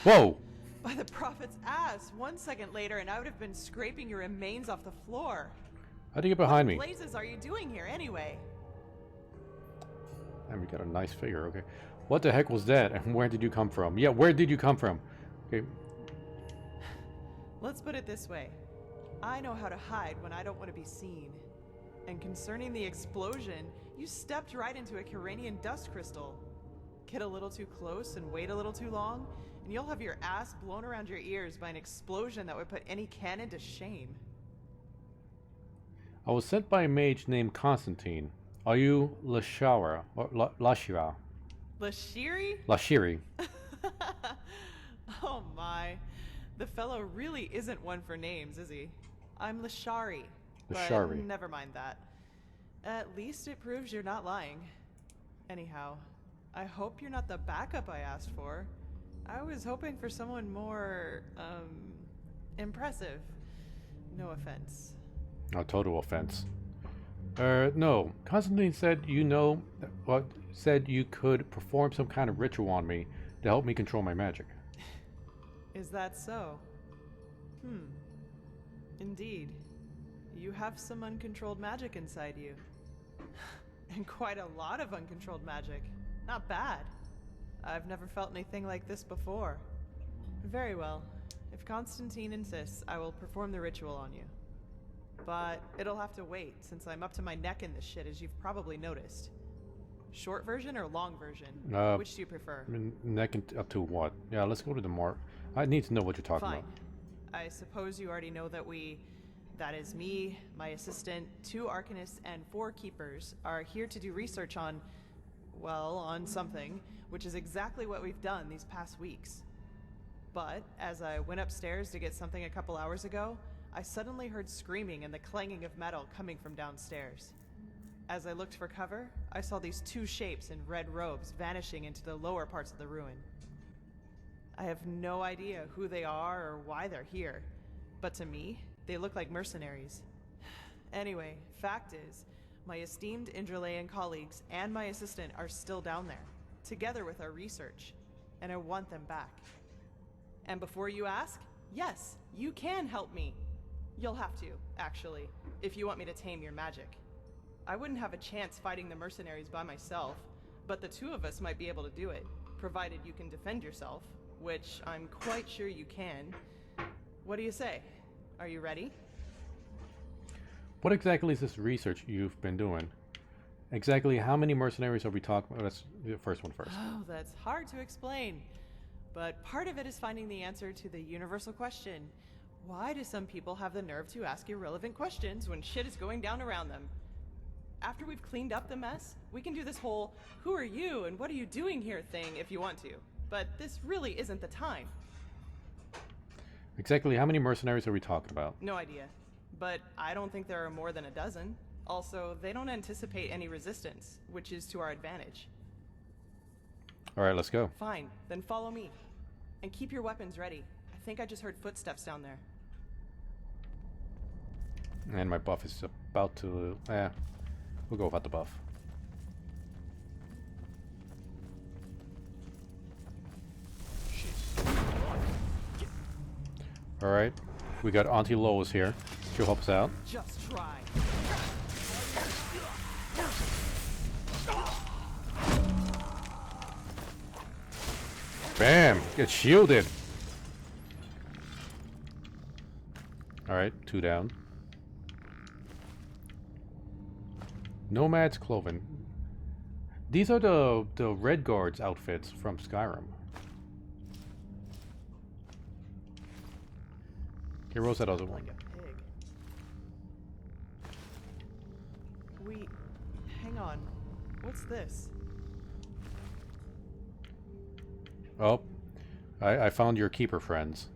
Speaker 1: Whoa!
Speaker 18: By the prophet's ass! 1 second later and I would have been scraping your remains off the floor.
Speaker 1: How'd you get behind me?
Speaker 18: What blazes are you doing here anyway?
Speaker 1: And we got a nice figure, okay. What the heck was that? And where did you come from? Yeah, where did you come from? Okay.
Speaker 18: Let's put it this way. I know how to hide when I don't want to be seen.
Speaker 7: And concerning the explosion, you stepped right into a Kiranian dust crystal. Get a little too close and wait a little too long, and you'll have your ass blown around your ears by an explosion that would put any cannon to shame.
Speaker 1: I was sent by a mage named Constantine. Are you Lashara or Lashira?
Speaker 7: Lashiri?
Speaker 1: Lashiri.
Speaker 7: Oh my. The fellow really isn't one for names, is he? I'm Lashari.
Speaker 1: Lashari.
Speaker 7: But never mind that. At least it proves you're not lying. Anyhow, I hope you're not the backup I asked for. I was hoping for someone more, impressive. No offense.
Speaker 1: A total offense. No. Constantine said said you could perform some kind of ritual on me to help me control my magic.
Speaker 7: Is that so? Indeed. You have some uncontrolled magic inside you. And quite a lot of uncontrolled magic. Not bad. I've never felt anything like this before. Very well. If Constantine insists, I will perform the ritual on you. But it'll have to wait, since I'm up to my neck in this shit, as you've probably noticed. Short version or long version? Which do you prefer?
Speaker 1: Neck up to what? Yeah, let's go to the mark. I need to know what you're talking
Speaker 7: Fine.
Speaker 1: about.
Speaker 7: I suppose you already know that is me, my assistant, 2 arcanists, and 4 keepers are here to do research on, well, on something, which is exactly what we've done these past weeks. But as I went upstairs to get something a couple hours ago, I suddenly heard screaming and the clanging of metal coming from downstairs. As I looked for cover, I saw these 2 shapes in red robes vanishing into the lower parts of the ruin. I have no idea who they are or why they're here, but to me, they look like mercenaries. Anyway, fact is, my esteemed Enderalian colleagues and my assistant are still down there, together with our research, and I want them back. And before you ask, yes, you can help me. You'll have to, actually, if you want me to tame your magic. I wouldn't have a chance fighting the mercenaries by myself, but the 2 of us might be able to do it, provided you can defend yourself, which I'm quite sure you can. What do you say? Are you ready?
Speaker 1: What exactly is this research you've been doing? Exactly how many mercenaries are we talking about? Let's do the first one first.
Speaker 7: Oh, that's hard to explain. But part of it is finding the answer to the universal question. Why do some people have the nerve to ask irrelevant questions when shit is going down around them? After we've cleaned up the mess, we can do this whole, who are you and what are you doing here thing if you want to. But this really isn't the time.
Speaker 1: Exactly how many mercenaries are we talking about?
Speaker 7: No idea. But I don't think there are more than a dozen. Also, they don't anticipate any resistance, which is to our advantage.
Speaker 1: Alright, let's go.
Speaker 7: Fine, then follow me. And keep your weapons ready. I think I just heard footsteps down there.
Speaker 1: And my buff is about to... we'll go without the buff. Alright, we got Auntie Lois here. She'll help us out.
Speaker 7: Just try.
Speaker 1: Bam! Get shielded! Alright, 2 down. Nomad's Cloven. These are the Red Guards outfits from Skyrim. Here rolls that other one.
Speaker 7: Wait, hang on. What's this?
Speaker 1: Oh, I found your keeper friends.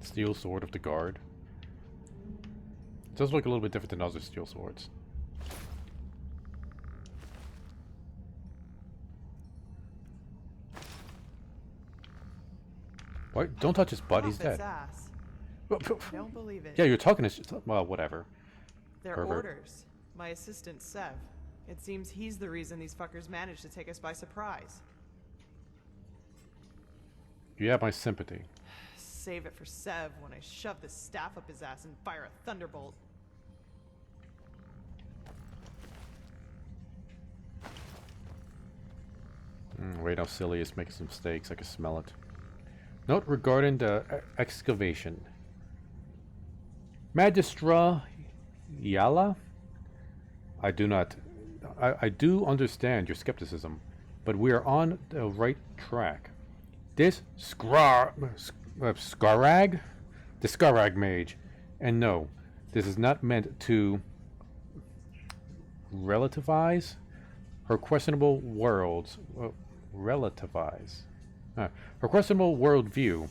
Speaker 1: Steel Sword of the Guard. It does look a little bit different than other steel swords. What? Don't touch his butt, he's dead.
Speaker 7: Ass. Don't believe it.
Speaker 1: Yeah, you're talking to... Well, whatever.
Speaker 7: They're
Speaker 1: Pervert.
Speaker 7: orders. My assistant, Sev. It seems he's the reason these fuckers managed to take us by surprise.
Speaker 1: You have my sympathy.
Speaker 7: Save it for Sev when I shove this staff up his ass and fire a thunderbolt.
Speaker 1: Wait, how silly is making some mistakes. I can smell it. Note regarding the excavation. Magistra Yala? I do understand your skepticism, but we are on the right track. This Scarag? The Scarag mage. And no, this is not meant to relativize her questionable world's her questionable worldview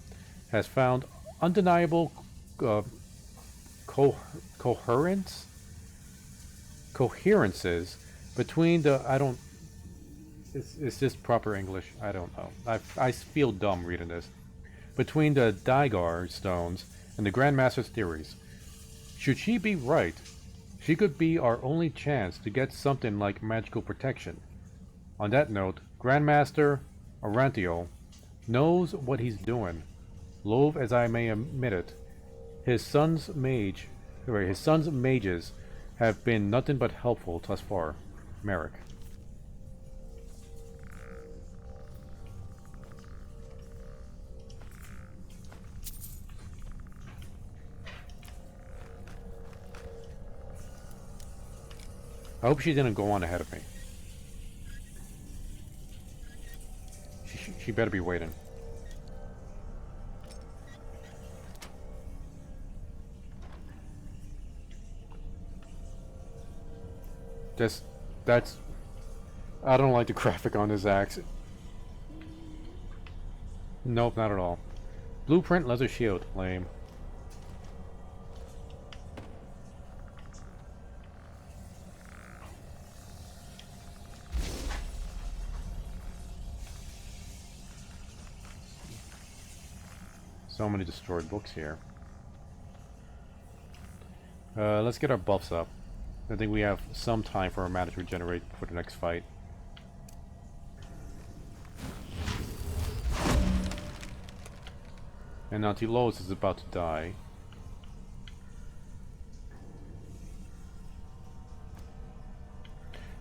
Speaker 1: has found undeniable coherences between the is this proper English? I don't know. I feel dumb reading this. Between the Daigar stones and the Grandmaster's theories. Should she be right, she could be our only chance to get something like magical protection. On that note, Grandmaster Arantio knows what he's doing. Loath as I may admit it, his son's mages have been nothing but helpful thus far. Merrick. I hope she didn't go on ahead of me. She better be waiting. That's... I don't like the graphic on this axe. Nope, not at all. Blueprint leather shield. Lame. So many destroyed books here. Let's get our buffs up. I think we have some time for our mana to regenerate for the next fight. And Auntie Lois is about to die.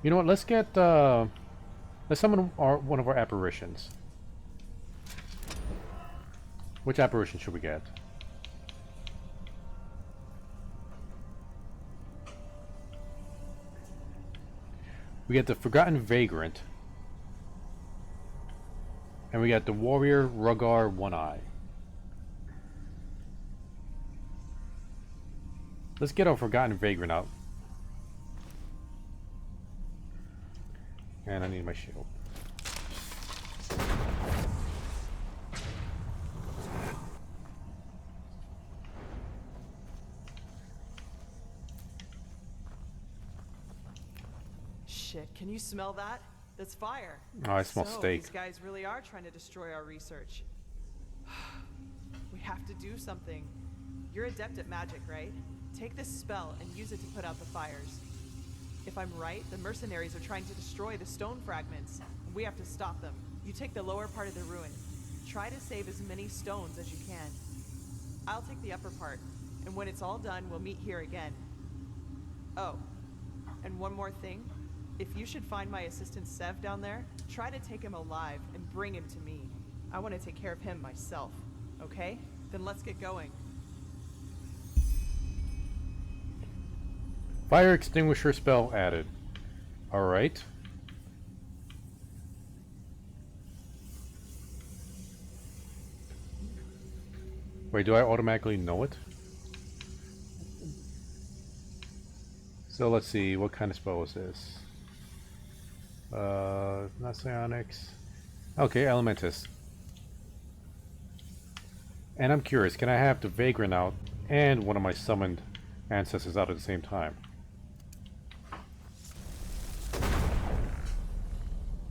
Speaker 1: You know what? Let's get let's summon one of our apparitions. Which apparition should we get? We get the Forgotten Vagrant. And we got the Warrior Rugar One Eye. Let's get our Forgotten Vagrant out. And I need my shield.
Speaker 7: Shit, can you smell that? That's fire.
Speaker 1: Oh, I smell steak.
Speaker 7: These guys really are trying to destroy our research. We have to do something. You're adept at magic, right? Take this spell and use it to put out the fires. If I'm right, the mercenaries are trying to destroy the stone fragments. We have to stop them. You take the lower part of the ruin. Try to save as many stones as you can. I'll take the upper part, and when it's all done, we'll meet here again. Oh, and one more thing. If you should find my assistant Sev down there, try to take him alive and bring him to me. I want to take care of him myself. Okay? Then let's get going.
Speaker 1: Fire extinguisher spell added. Alright. Wait, do I automatically know it? So let's see, what kind of spell is this? Not psionics. Okay, Elementus. And I'm curious, can I have the Vagrant out and one of my summoned ancestors out at the same time?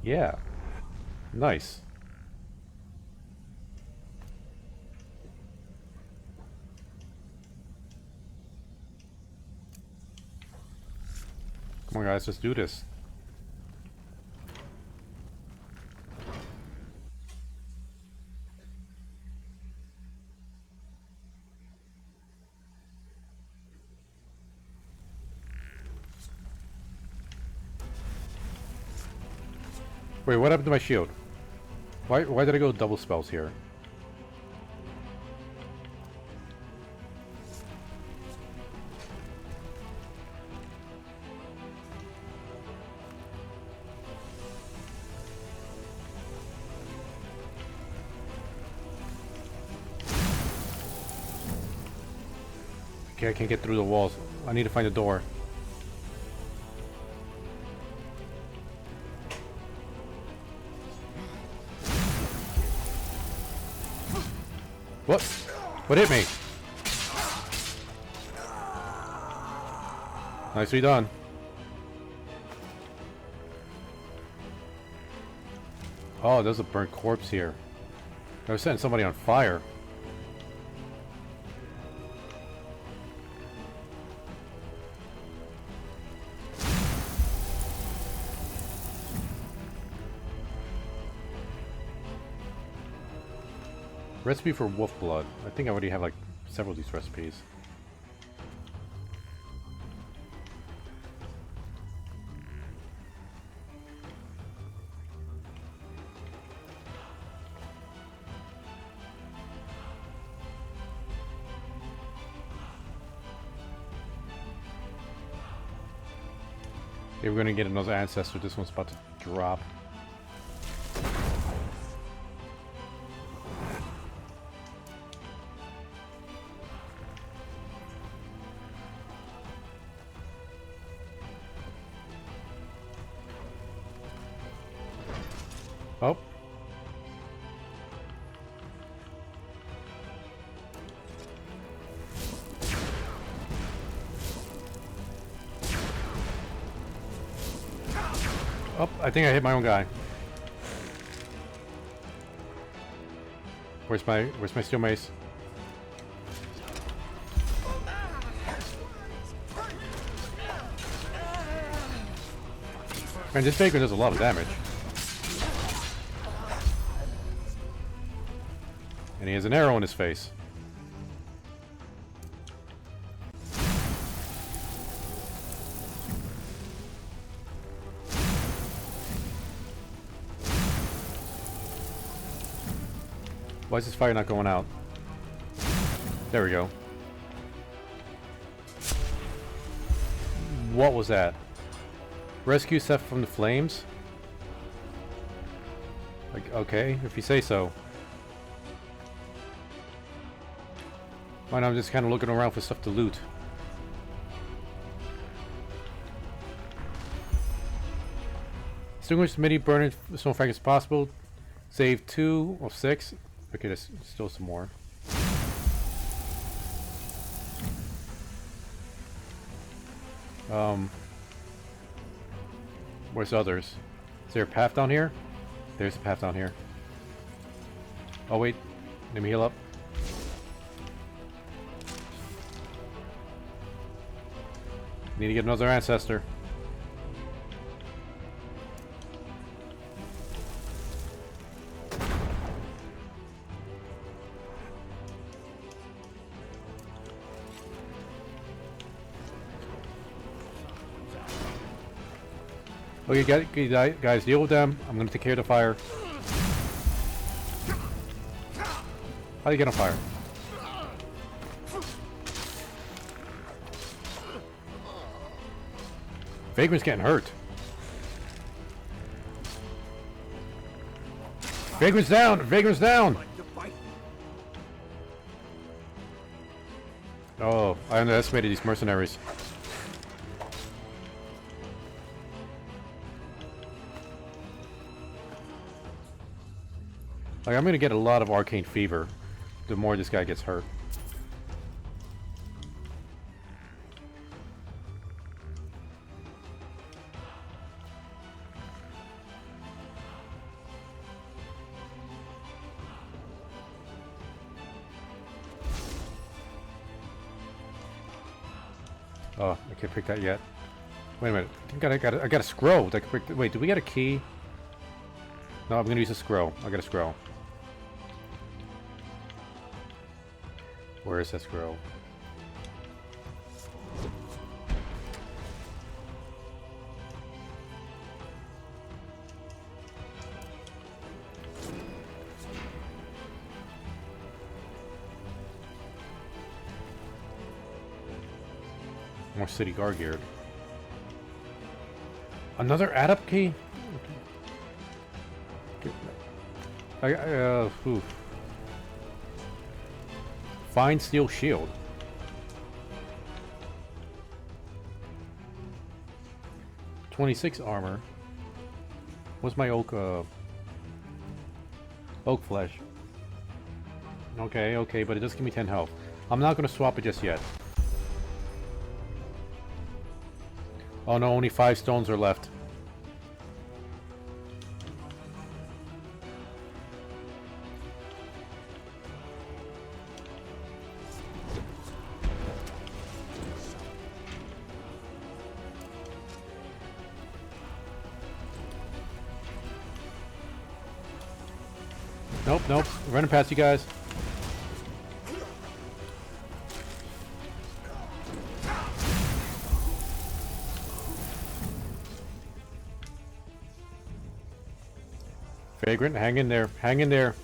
Speaker 1: Yeah. Nice. Come on guys, let's do this. Wait, what happened to my shield? Why did I go double spells here? Okay, I can't get through the walls. I need to find a door. What? What hit me? Nicely done. Oh, there's a burnt corpse here. I was setting somebody on fire. Recipe for wolf blood. I think I already have like several of these recipes. Okay, we're gonna get another ancestor. This one's about to drop. Oh. Oh, I think I hit my own guy. Where's my steel mace? Man, this Baker does a lot of damage. And he has an arrow in his face. Why is this fire not going out? There we go. What was that? Rescue Seth from the flames? Like, okay, if you say so. Right now I'm just kind of looking around for stuff to loot. Extinguish as many burning stone fragments as possible. Save 2 of 6. Okay, there's still some more. Where's the others? Is there a path down here? There's a path down here. Oh wait, let me heal up. Need to get another ancestor. Okay, guys, deal with them. I'm gonna take care of the fire. How do you get on fire? Vagrant's getting hurt. Vagrant's down! Vagrant's down! Oh, I underestimated these mercenaries. Like, I'm gonna get a lot of arcane fever the more this guy gets hurt. Oh, I can't pick that yet. Wait a minute. I got a scroll. I can pick wait, do we get a key? No, I'm gonna use a scroll. I got a scroll. Where is that scroll? More city guard gear. Another add-up key? Fine steel shield. 26 armor. What's my oak flesh? Okay, okay, but it does give me 10 health. I'm not gonna swap it just yet. Oh no, only 5 stones are left. Nope, nope. Running past you guys. Vagrant, hang in there. Hang in there.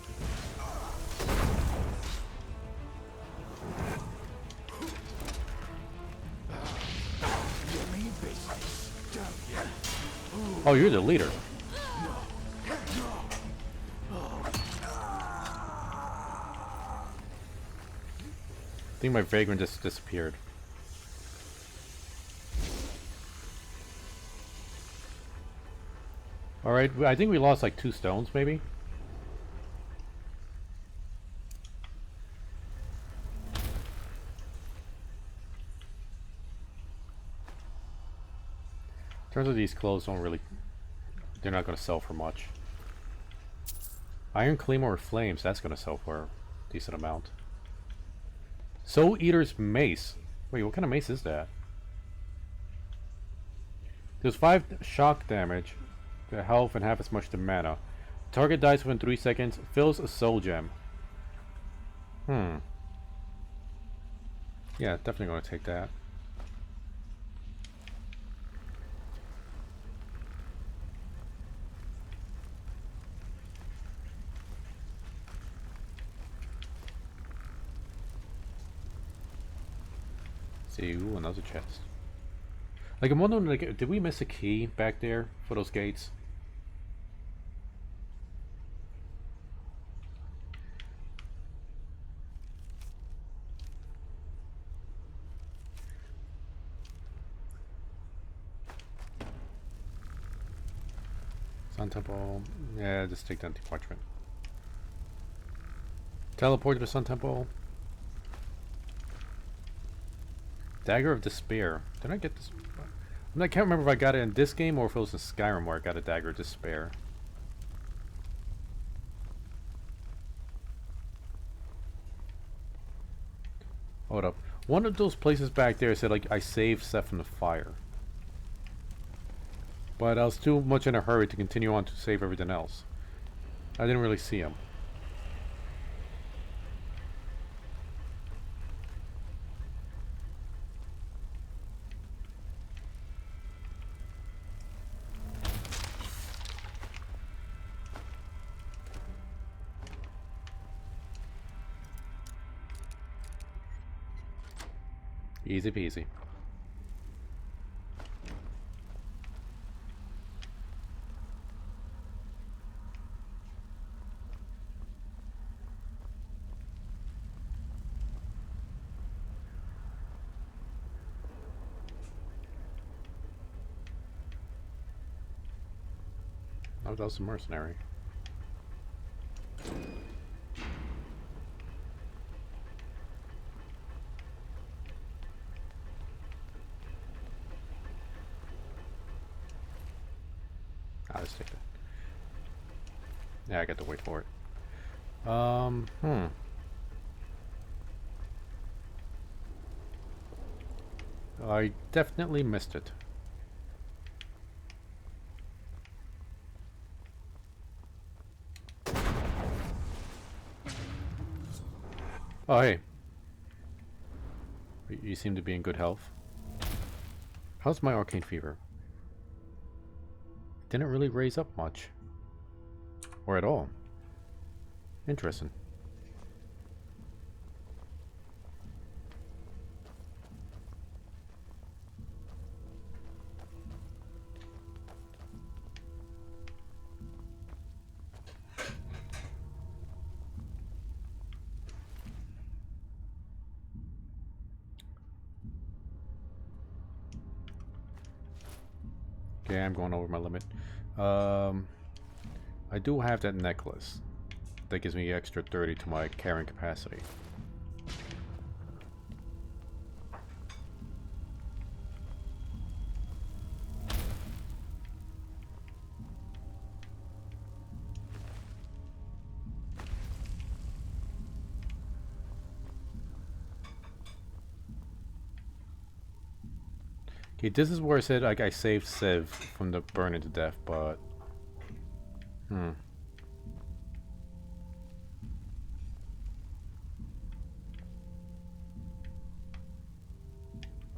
Speaker 1: Oh, you're the leader. I think my Vagrant just disappeared. Alright, I think we lost like 2 stones, maybe? Turns out these clothes don't really... They're not going to sell for much. Iron Claymore Flames, that's going to sell for a decent amount. Soul Eater's Mace. Wait, what kind of mace is that? There's 5 shock damage to health and half as much to mana. Target dies within 3 seconds. Fills a soul gem. Yeah, definitely going to take that. See, ooh, another chest. Like, I'm wondering, like, did we miss a key back there for those gates? Sun Temple. Yeah, just take the anti-parchment. Teleport to the Sun Temple. Dagger of Despair. Did I get this? I can't remember if I got it in this game or if it was in Skyrim where I got a Dagger of Despair. Hold up. One of those places back there said, like, I saved Seth from the fire. But I was too much in a hurry to continue on to save everything else. I didn't really see him. Easy peasy. Oh, that was a mercenary. Let's take that. Yeah, I got to wait for it. I definitely missed it. Oh, hey. You seem to be in good health. How's my arcane fever? Didn't really raise up much. Or at all. Interesting. Okay, I'm going over my limit. I do have that necklace. That gives me extra 30 to my carrying capacity. Okay, this is where I said like I saved Sev from the burning to death, but I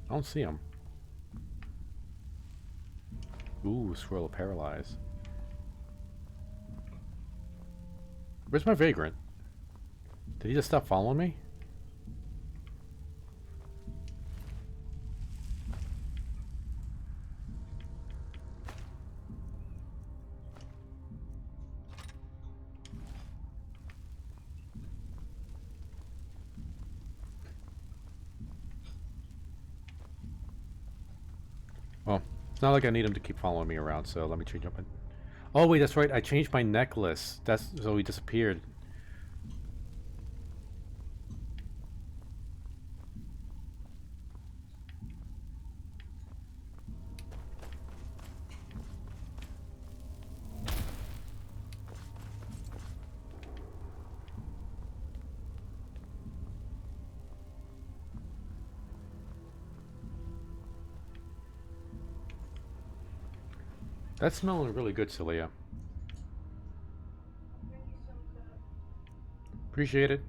Speaker 1: don't see him. Ooh, Scroll of Paralyze. Where's my Vagrant? Did he just stop following me? Well, it's not like I need him to keep following me around, so let me change up. Oh wait, that's right. I changed my necklace. That's so he disappeared. That's smelling really good, Celia. Appreciate it.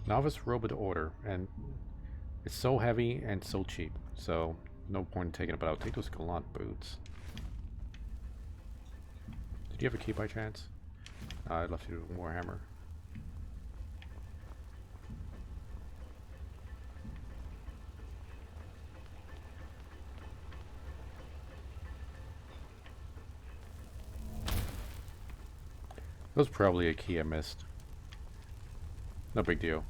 Speaker 1: Novice Robot Order, and it's so heavy and so cheap, so no point in taking it, but I'll take those Galant boots. Did you have a key by chance? I'd love to do more hammer. That was probably a key I missed. No big deal.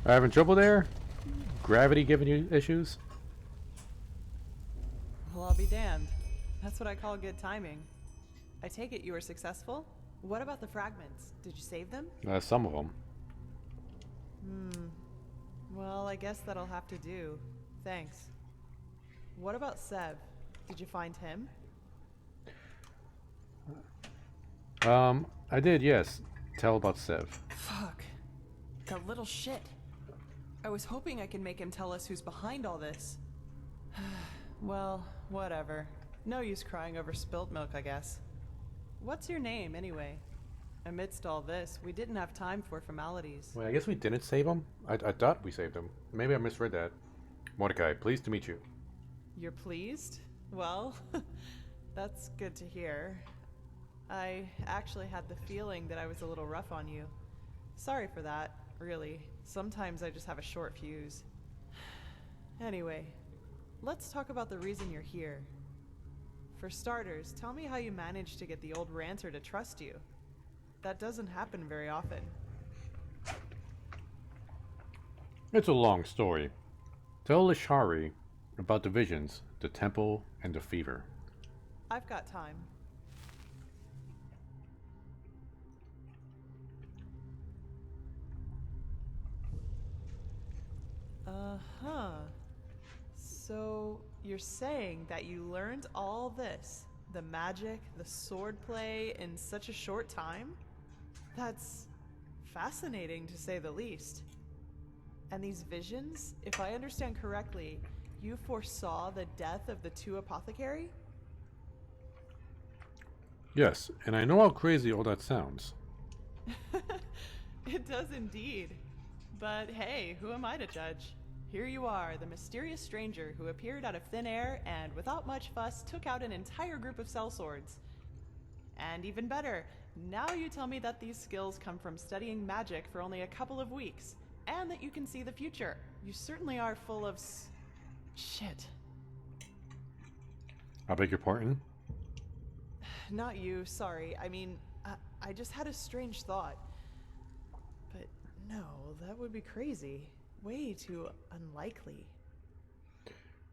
Speaker 1: Having trouble there? Gravity giving you issues?
Speaker 7: Well, I'll be damned. That's what I call good timing. I take it you were successful? What about the fragments? Did you save them?
Speaker 1: Some of them.
Speaker 7: Well, I guess that'll have to do. Thanks. What about Sev? Did you find him?
Speaker 1: I did, yes. Tell about Sev.
Speaker 7: Fuck. That little shit. I was hoping I could make him tell us who's behind all this. Well, whatever. No use crying over spilt milk, I guess. What's your name, anyway? Amidst all this, we didn't have time for formalities.
Speaker 1: Wait, I guess we didn't save him? I thought we saved him. Maybe I misread that. Mordecai, pleased to meet you.
Speaker 7: You're pleased? Well, that's good to hear. I actually had the feeling that I was a little rough on you. Sorry for that, really. Sometimes I just have a short fuse. Anyway, let's talk about the reason you're here. For starters, tell me how you managed to get the old ranter to trust you. That doesn't happen very often.
Speaker 1: It's a long story. Tell Lishari about the visions, the temple, and the fever.
Speaker 7: I've got time. Uh-huh. So, you're saying that you learned all this, the magic, the swordplay, in such a short time? That's fascinating, to say the least. And these visions, if I understand correctly, you foresaw the death of the two apothecary?
Speaker 1: Yes, and I know how crazy all that sounds.
Speaker 7: It does indeed. But hey, who am I to judge? Here you are, the mysterious stranger who appeared out of thin air and, without much fuss, took out an entire group of sellswords. And even better, now you tell me that these skills come from studying magic for only a couple of weeks, and that you can see the future. You certainly are full of shit.
Speaker 1: I beg your pardon?
Speaker 7: not you, sorry. I mean, I just had a strange thought. But no, that would be crazy. Way too unlikely.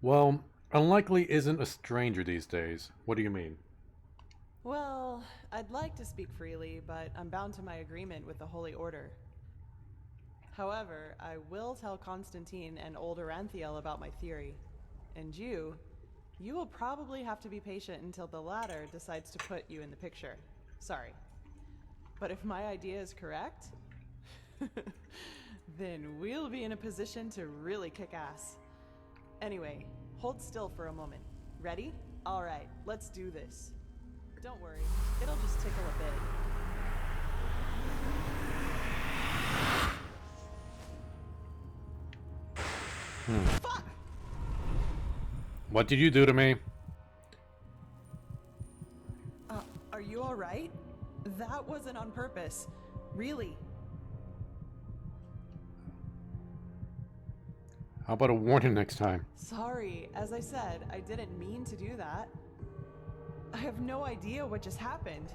Speaker 1: Well, unlikely isn't a stranger these days. What do you mean?
Speaker 7: Well, I'd like to speak freely, but I'm bound to my agreement with the Holy Order. However, I will tell Constantine and old Aranthiel about my theory. And you will probably have to be patient until the latter decides to put you in the picture. Sorry. But if my idea is correct, then we'll be in a position to really kick ass. Anyway, hold still for a moment. Ready? Alright, let's do this. Don't worry, it'll just tickle a bit. Fuck!
Speaker 1: What did you do to me?
Speaker 7: Are you alright? That wasn't on purpose. Really.
Speaker 1: How about a warning next time?
Speaker 7: Sorry, as I said, I didn't mean to do that. I have no idea what just happened.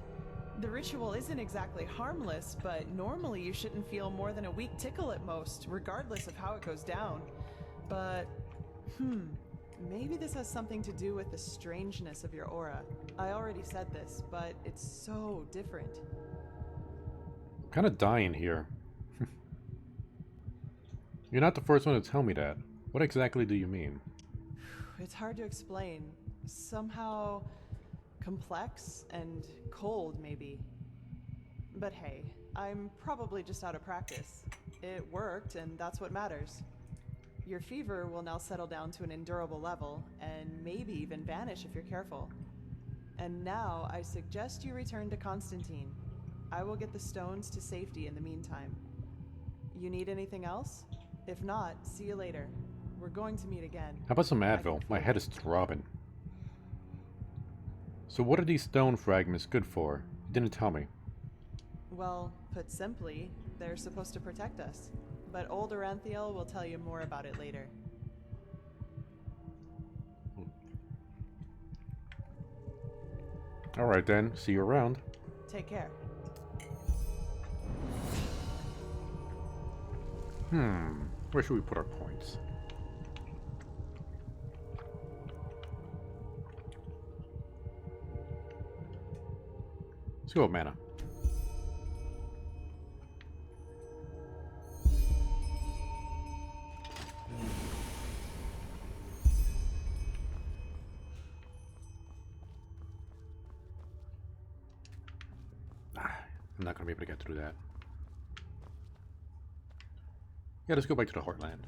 Speaker 7: The ritual isn't exactly harmless, but normally you shouldn't feel more than a weak tickle at most, regardless of how it goes down. But, maybe this has something to do with the strangeness of your aura. I already said this, but it's so different.
Speaker 1: I'm kind of dying here. You're not the first one to tell me that. What exactly do you mean?
Speaker 7: It's hard to explain. Somehow complex and cold, maybe. But hey, I'm probably just out of practice. It worked, and that's what matters. Your fever will now settle down to an endurable level, and maybe even vanish if you're careful. And now I suggest you return to Constantine. I will get the stones to safety in the meantime. You need anything else? If not, see you later. We're going to meet again.
Speaker 1: How about some Advil? My head is throbbing. So what are these stone fragments good for? You didn't tell me.
Speaker 7: Well, put simply, they're supposed to protect us. But old Aranthiel will tell you more about it later.
Speaker 1: Alright then, see you around.
Speaker 7: Take care.
Speaker 1: Where should we put our points? Let's go with mana. I'm not going to be able to get through that. Yeah, let's go back to the Heartland.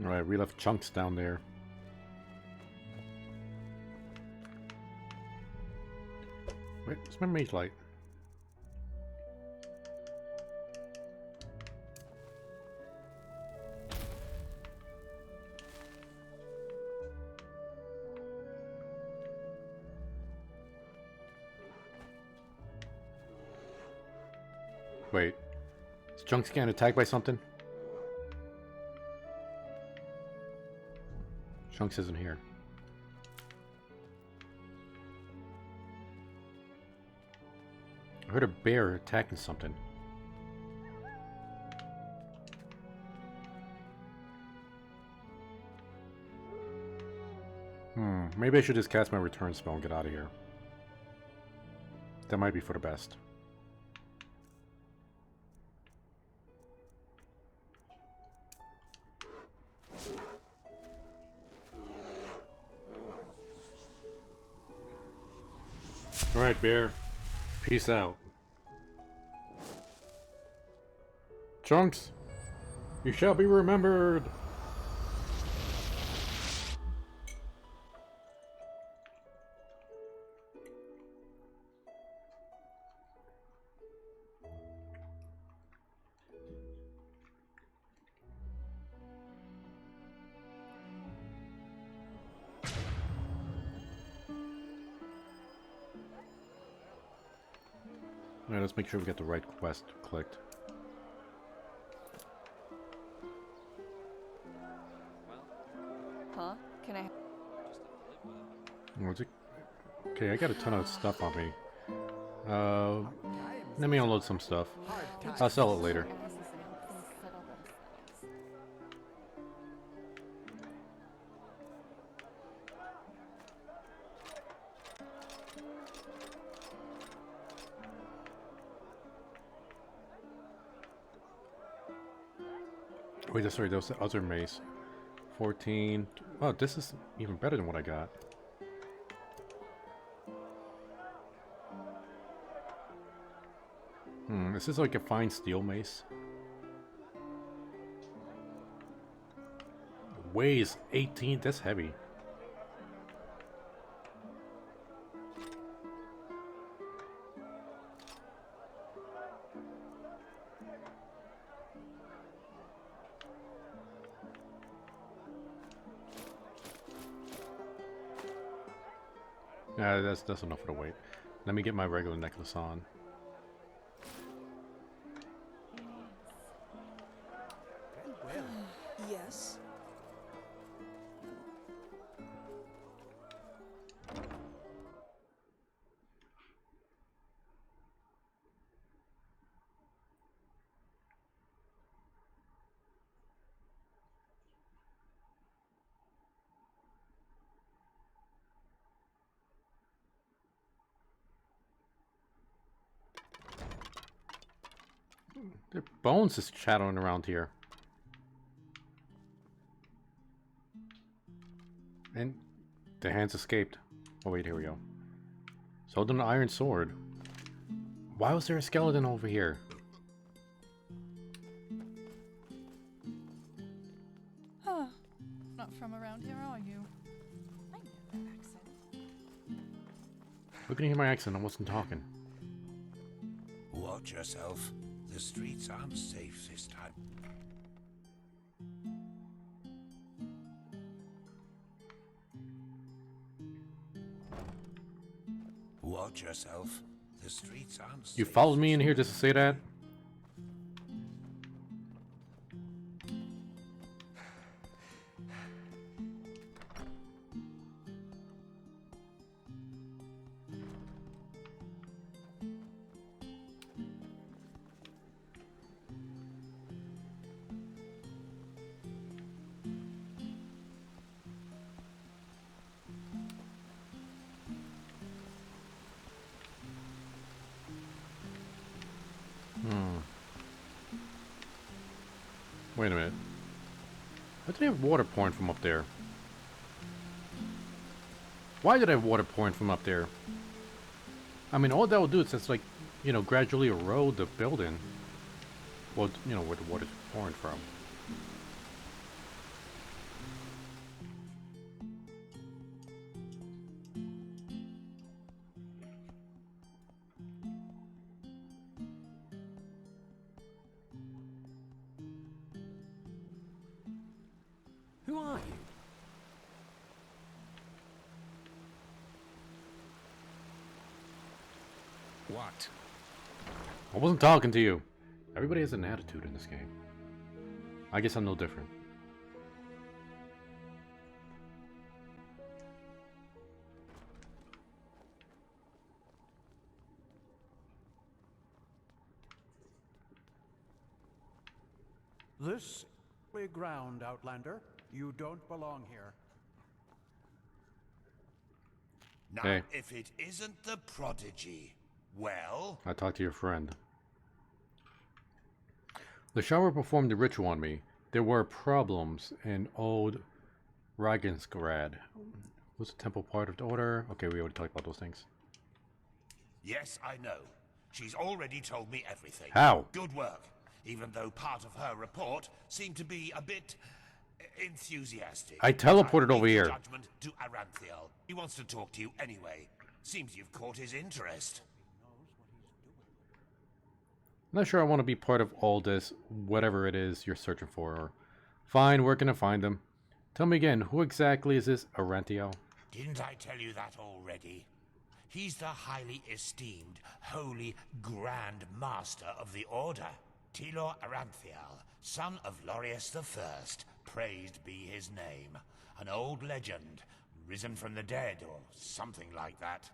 Speaker 1: Alright, we left chunks down there. Wait, where's my mage light? Wait, is Chunks getting attacked by something? Chunks isn't here. I heard a bear attacking something. Maybe I should just cast my return spell and get out of here. That might be for the best. Alright, bear. Peace out. Chunks, you shall be remembered. Alright, let's make sure we get the right quest clicked.
Speaker 5: Huh? Can I?
Speaker 1: What's it? Okay, I got a ton of stuff on me. Let me unload some stuff. I'll sell it later. Wait, sorry, that was the other mace. 14. Oh, this is even better than what I got. This is like a fine steel mace. Weighs 18. That's heavy. Yeah, that's enough for the weight. Let me get my regular necklace on.
Speaker 22: Yes.
Speaker 1: Their bones is chattering around here. And the hands escaped. Oh wait, here we go. Sold them an iron sword. Why was there a skeleton over here?
Speaker 18: Huh. Not from around here, are you? I know that accent.
Speaker 1: Who can hear my accent? I wasn't talking.
Speaker 14: Watch yourself. The streets aren't safe this time. Watch yourself. The streets aren't safe.
Speaker 1: You followed me in here just to say that? Wait a minute. How did I have water pouring from up there? Why did I have water pouring from up there? I mean, all that will do is just like, you know, gradually erode the building. Well, you know, where the water's pouring from.
Speaker 4: Who are you?
Speaker 16: What?
Speaker 1: I wasn't talking to you. Everybody has an attitude in this game. I guess I'm no different.
Speaker 4: This ground, Outlander. You don't belong here.
Speaker 14: Now,
Speaker 1: Hey.
Speaker 14: if it isn't the prodigy, well...
Speaker 1: I talked to your friend. The shower performed the ritual on me. There were problems in old Ragensgrad. Was the temple part of the order? Okay, we already talked about those things.
Speaker 14: Yes, I know. She's already told me everything.
Speaker 1: How?
Speaker 14: Good work. Even though part of her report seemed to be a bit enthusiastic.
Speaker 1: I teleported over here.
Speaker 14: Judgment to Aranthiel. He wants to talk to you anyway. Seems you've caught his interest.
Speaker 1: Not sure I want to be part of all this, whatever it is you're searching for. Or fine, where can I find them? Tell me again, who exactly is this Aranthiel?
Speaker 14: Didn't I tell you that already? He's the highly esteemed, holy Grand Master of the Order. Tilor Aranthial, son of Lorius the First, praised be his name. An old legend, risen from the dead, or something like that.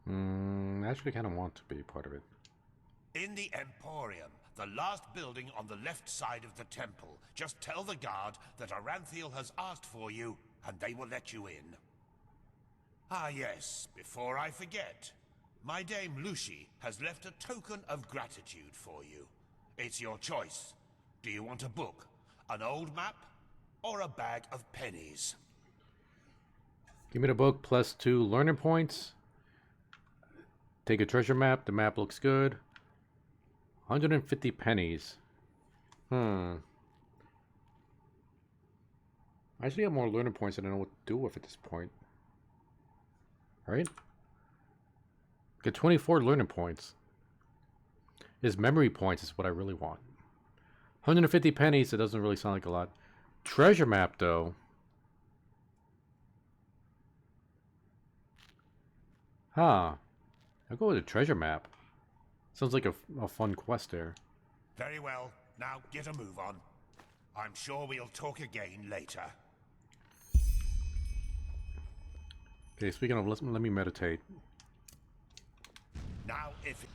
Speaker 1: I actually kind of want to be part of it.
Speaker 14: In the Emporium, the last building on the left side of the temple. Just tell the guard that Aranthial has asked for you, and they will let you in. Ah yes, before I forget. My dame Lucy has left a token of gratitude for you. It's your choice. Do you want a book, an old map, or a bag of pennies?
Speaker 1: Give me the book plus 2 learning points. Take a treasure map. The map looks good. 150 pennies. I actually have more learning points than I know what to do with at this point. Right? Get 24 learning points. His memory points is what I really want. 150 pennies, it doesn't really sound like a lot. Treasure map, though. Huh. I'll go with a treasure map. Sounds like a fun quest there.
Speaker 14: Very well. Now get a move on. I'm sure we'll talk again later.
Speaker 1: Okay, speaking of, let me meditate.
Speaker 14: Now if...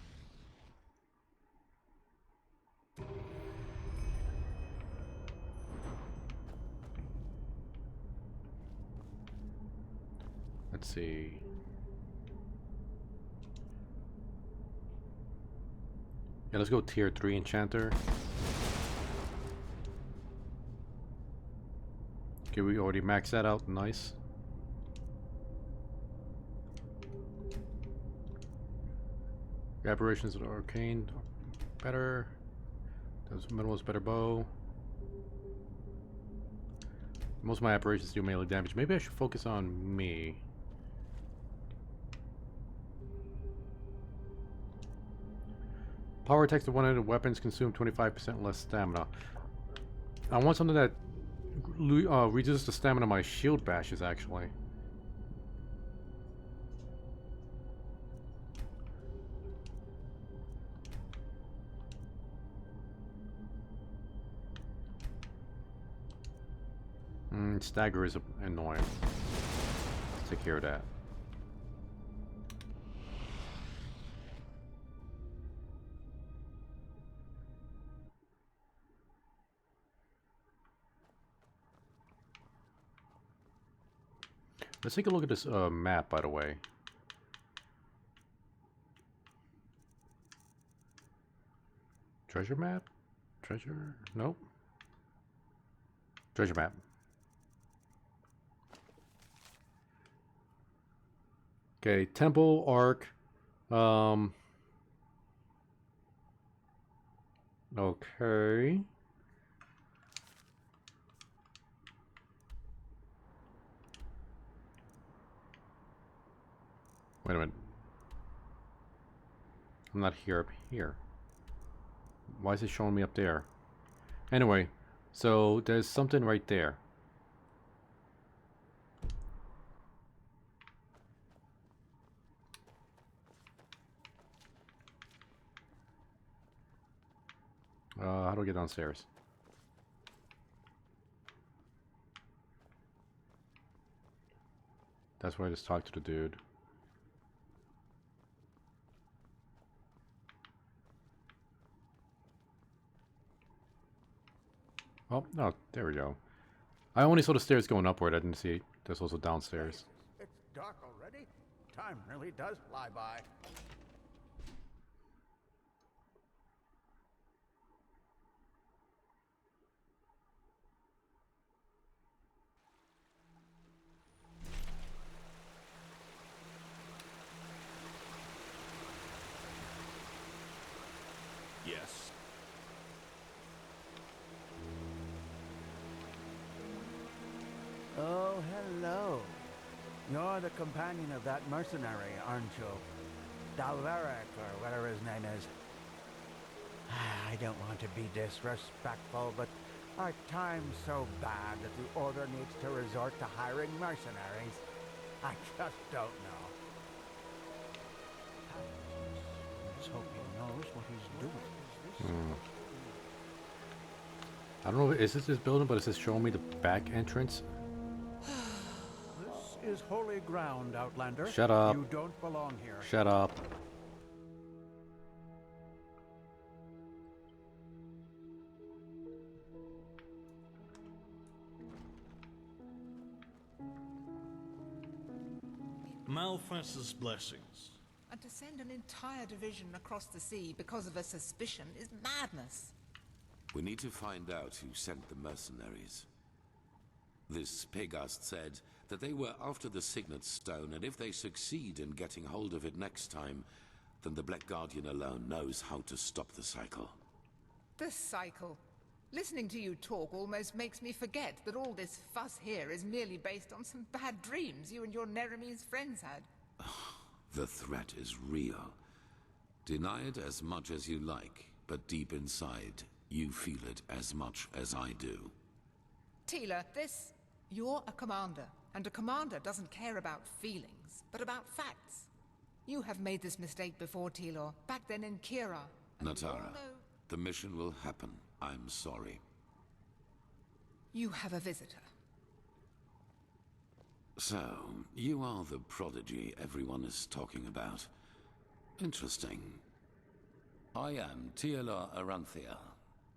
Speaker 1: Let's see. Yeah, let's go tier 3 enchanter. Okay, we already maxed that out. Nice. Aberrations of arcane. Better. Those minimalist better bow. Most of my aberrations do melee damage. Maybe I should focus on me. Power attacks to one-handed weapons consume 25% less stamina. I want something that reduces the stamina of my shield bashes, actually. Stagger is annoying. Let's take care of that. Let's take a look at this map, by the way. Treasure map? Treasure? Nope. Treasure map. Okay, temple, arc. Okay. Wait a minute. I'm not here up here. Why is it showing me up there? Anyway, so there's something right there. How do I get downstairs? That's where I just talked to the dude. Oh, no, there we go. I only saw the stairs going upward. I didn't see there's also downstairs.
Speaker 4: It's dark already? Time really does fly by.
Speaker 13: Yes.
Speaker 4: Oh, hello. You're the companion of that mercenary, aren't you? Dalveric, or whatever his name is. I don't want to be disrespectful, but Are times so bad that the Order needs to resort to hiring mercenaries? I just don't know.
Speaker 15: Let's hope he knows what he's doing.
Speaker 1: I don't know, is this building, but it says showing me the back entrance?
Speaker 6: This is holy ground, Outlander.
Speaker 1: Shut up.
Speaker 6: You don't belong here.
Speaker 1: Shut up.
Speaker 10: Malphas's blessings.
Speaker 23: And to send an entire division across the sea because of a suspicion is madness.
Speaker 24: We need to find out who sent the mercenaries. This Pegast said that they were after the Signet Stone, and if they succeed in getting hold of it next time, then the Black Guardian alone knows how to stop the cycle.
Speaker 23: The cycle. Listening to you talk almost makes me forget that all this fuss here is merely based on some bad dreams you and your Neremese friends had.
Speaker 24: The threat is real. Deny it as much as you like, but deep inside, you feel it as much as I do.
Speaker 23: Tila, you're a commander, and a commander doesn't care about feelings, but about facts. You have made this mistake before, Tilor, back then in Kira.
Speaker 24: Natara, the mission will happen. I'm sorry.
Speaker 23: You have a visitor.
Speaker 24: So, you are the prodigy everyone is talking about. Interesting. I am Teolar Aranthia,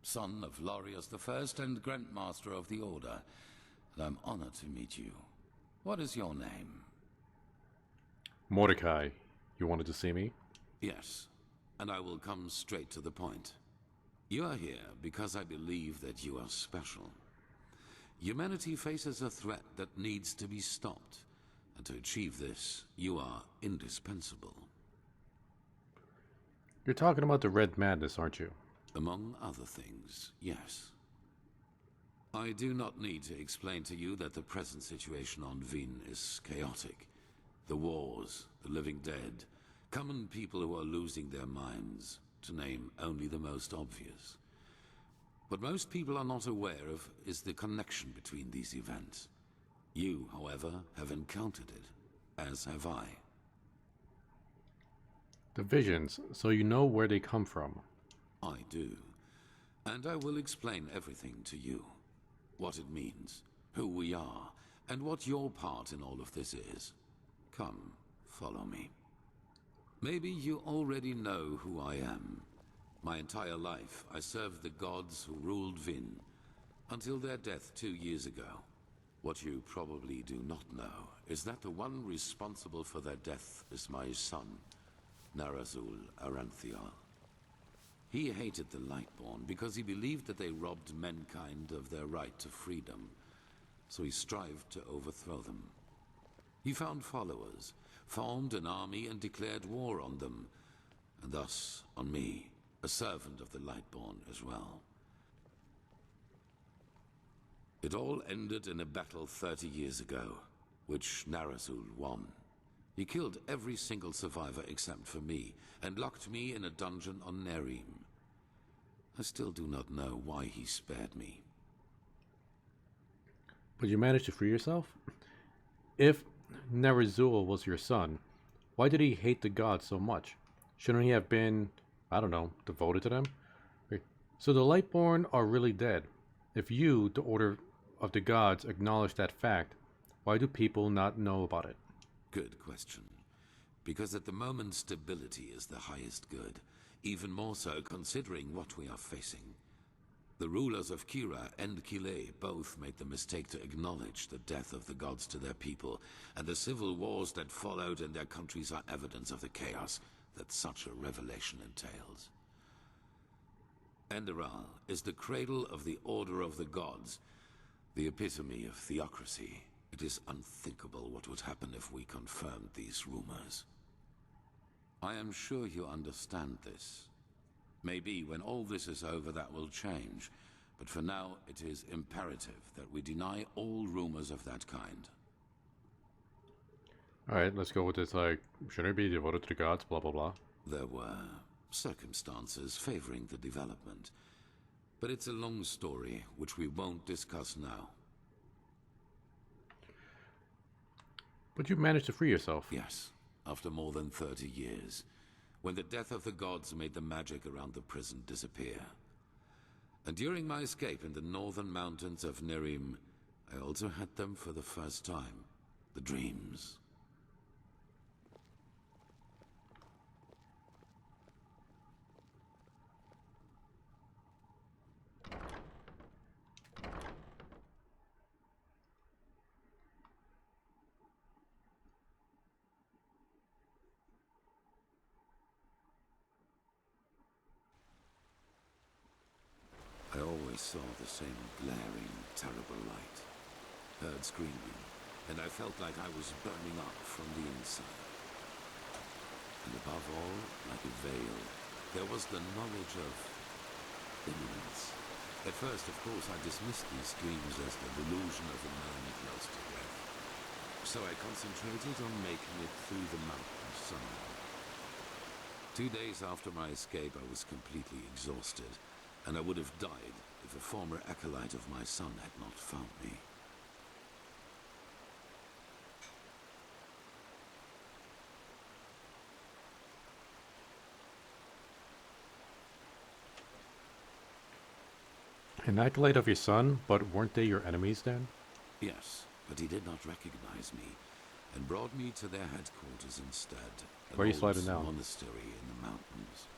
Speaker 24: son of Lorius I and Grandmaster of the Order, and I'm honored to meet you. What is your name?
Speaker 1: Mordecai, you wanted to see me?
Speaker 24: Yes, and I will come straight to the point. You are here because I believe that you are special. Humanity faces a threat that needs to be stopped, and to achieve this, you are indispensable.
Speaker 1: You're talking about the Red Madness, aren't you?
Speaker 24: Among other things, yes. I do not need to explain to you that the present situation on Vin is chaotic. The wars, the living dead, common people who are losing their minds, to name only the most obvious. What most people are not aware of is the connection between these events. You, however, have encountered it, as have I.
Speaker 1: The visions, so you know where they come from.
Speaker 24: I do. And I will explain everything to you. What it means, who we are, and what your part in all of this is. Come, follow me. Maybe you already know who I am. My entire life, I served the gods who ruled Vin, until their death 2 years ago. What you probably do not know is that the one responsible for their death is my son, Narazul Aranthial. He hated the Lightborn because he believed that they robbed mankind of their right to freedom, so he strived to overthrow them. He found followers, formed an army and declared war on them, and thus on me, a servant of the Lightborn as well. It all ended in a battle 30 years ago, which Narazul won. He killed every single survivor except for me, and locked me in a dungeon on Nerim. I still do not know why he spared me.
Speaker 1: But you managed to free yourself? If Narazul was your son, why did he hate the gods so much? Shouldn't he have been, I don't know, devoted to them? So the Lightborn are really dead. If you, the Order of the Gods, acknowledge that fact, why do people not know about it?
Speaker 24: Good question. Because at the moment stability is the highest good, even more so considering what we are facing. The rulers of Kira and Kile both made the mistake to acknowledge the death of the gods to their people, and the civil wars that followed in their countries are evidence of the chaos that such a revelation entails. Enderal is the cradle of the Order of the Gods, the epitome of theocracy. It is unthinkable what would happen if we confirmed these rumors. I am sure you understand this. Maybe when all this is over that will change, but for now it is imperative that we deny all rumors of that kind.
Speaker 1: Alright, let's go with this, like, should I be devoted to the gods, blah blah blah.
Speaker 24: There were circumstances favoring the development. But it's a long story, which we won't discuss now.
Speaker 1: But you managed to free yourself.
Speaker 24: Yes, after more than 30 years, when the death of the gods made the magic around the prison disappear. And during my escape in the northern mountains of Nerim, I also had them for the first time. The dreams. I always saw the same glaring, terrible light. Heard screaming, and I felt like I was burning up from the inside. And above all, like a veil, there was the knowledge of imminence. At first, of course, I dismissed these dreams as the delusion of a man close to death. So I concentrated on making it through the mountains somehow. 2 days after my escape, I was completely exhausted, and I would have died if a former acolyte of my son had not found me.
Speaker 1: An acolyte of your son, but weren't they your enemies then?
Speaker 24: Yes, but he did not recognize me, and brought me to their headquarters instead.
Speaker 1: Where are you sliding down?
Speaker 24: Monastery in the mountains.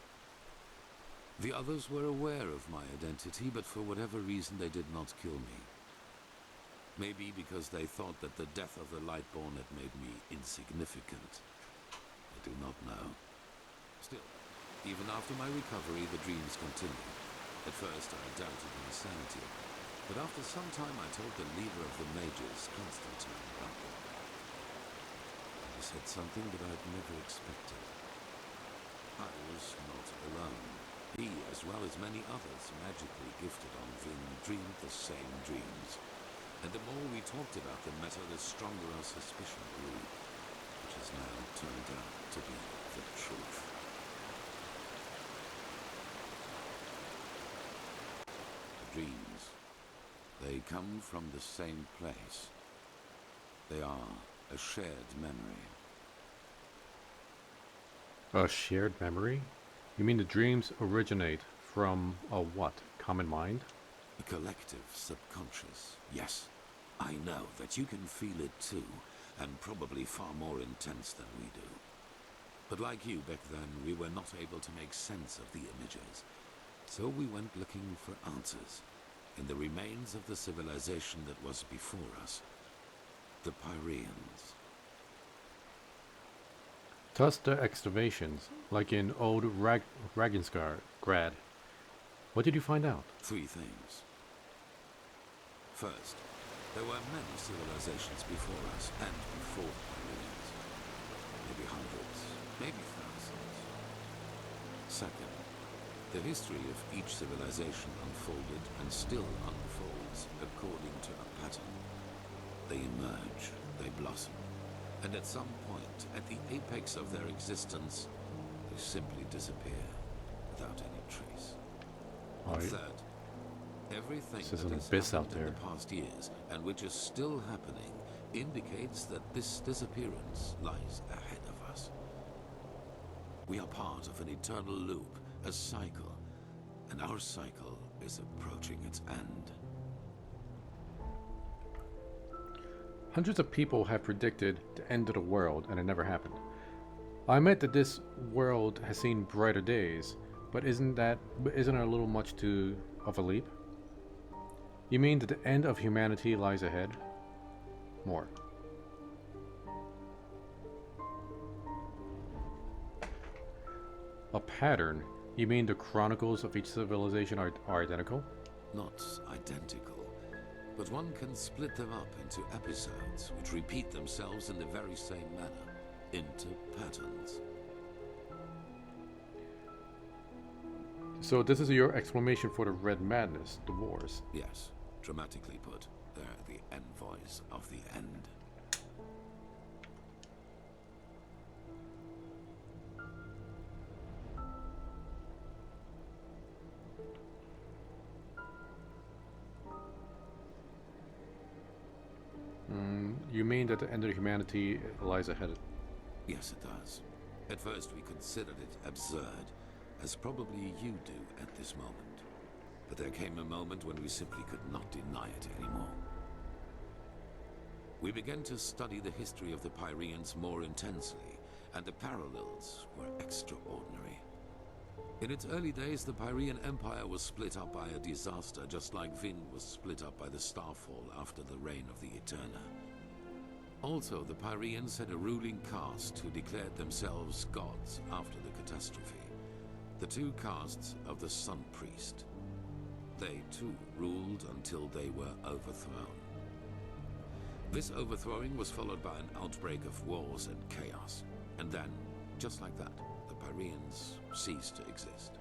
Speaker 24: The others were aware of my identity, but for whatever reason they did not kill me. Maybe because they thought that the death of the Lightborn had made me insignificant. I do not know. Still, even after my recovery, the dreams continued. At first I doubted my sanity, but after some time I told the leader of the mages, Constantine, about them. He said something that I'd never expected. I was not alone. He, as well as many others magically gifted on Vin, dreamed the same dreams. And the more we talked about the matter, the stronger our suspicion grew, which has now turned out to be the truth. The dreams, they come from the same place. They are a shared memory.
Speaker 1: A shared memory? You mean the dreams originate from a what? Common mind?
Speaker 24: A collective subconscious, yes. I know that you can feel it too, and probably far more intense than we do. But like you back then, we were not able to make sense of the images. So we went looking for answers in the remains of the civilization that was before us. The Pyreans.
Speaker 1: Tuster excavations, like in old Ragensgrad. What did you find out?
Speaker 24: 3 things. First, there were many civilizations before us and before the Pyreans. Maybe hundreds, maybe thousands. Second, the history of each civilization unfolded and still unfolds according to a pattern. They emerge, they blossom, and at some point, at the apex of their existence, they simply disappear without any trace. And third, everything that has happened in the past years, and which is still happening, indicates that this disappearance lies ahead of us. We are part of an eternal loop, a cycle, and our cycle is approaching its end.
Speaker 1: Hundreds of people have predicted the end of the world, and it never happened. I admit that this world has seen brighter days, but isn't it a little much too of a leap? You mean that the end of humanity lies ahead? More. A pattern? You mean the chronicles of each civilization are identical?
Speaker 24: Not identical, but one can split them up into episodes which repeat themselves in the very same manner, into patterns.
Speaker 1: So this is your explanation for the Red Madness, the wars?
Speaker 24: Yes, dramatically put, they're the envoys of the end.
Speaker 1: you mean that the end of humanity lies ahead?
Speaker 24: Yes, it does. At first we considered it absurd, as probably you do at this moment. But there came a moment when we simply could not deny it anymore. We began to study the history of the Pyreans more intensely, and the parallels were extraordinary. In its early days, the Pyrean Empire was split up by a disaster, just like Vin was split up by the Starfall after the reign of the Eterna. Also, the Pyreans had a ruling caste who declared themselves gods after the catastrophe. The two castes of the Sun Priest. They too ruled until they were overthrown. This overthrowing was followed by an outbreak of wars and chaos. And then, just like that, the Pyreans ceased to exist.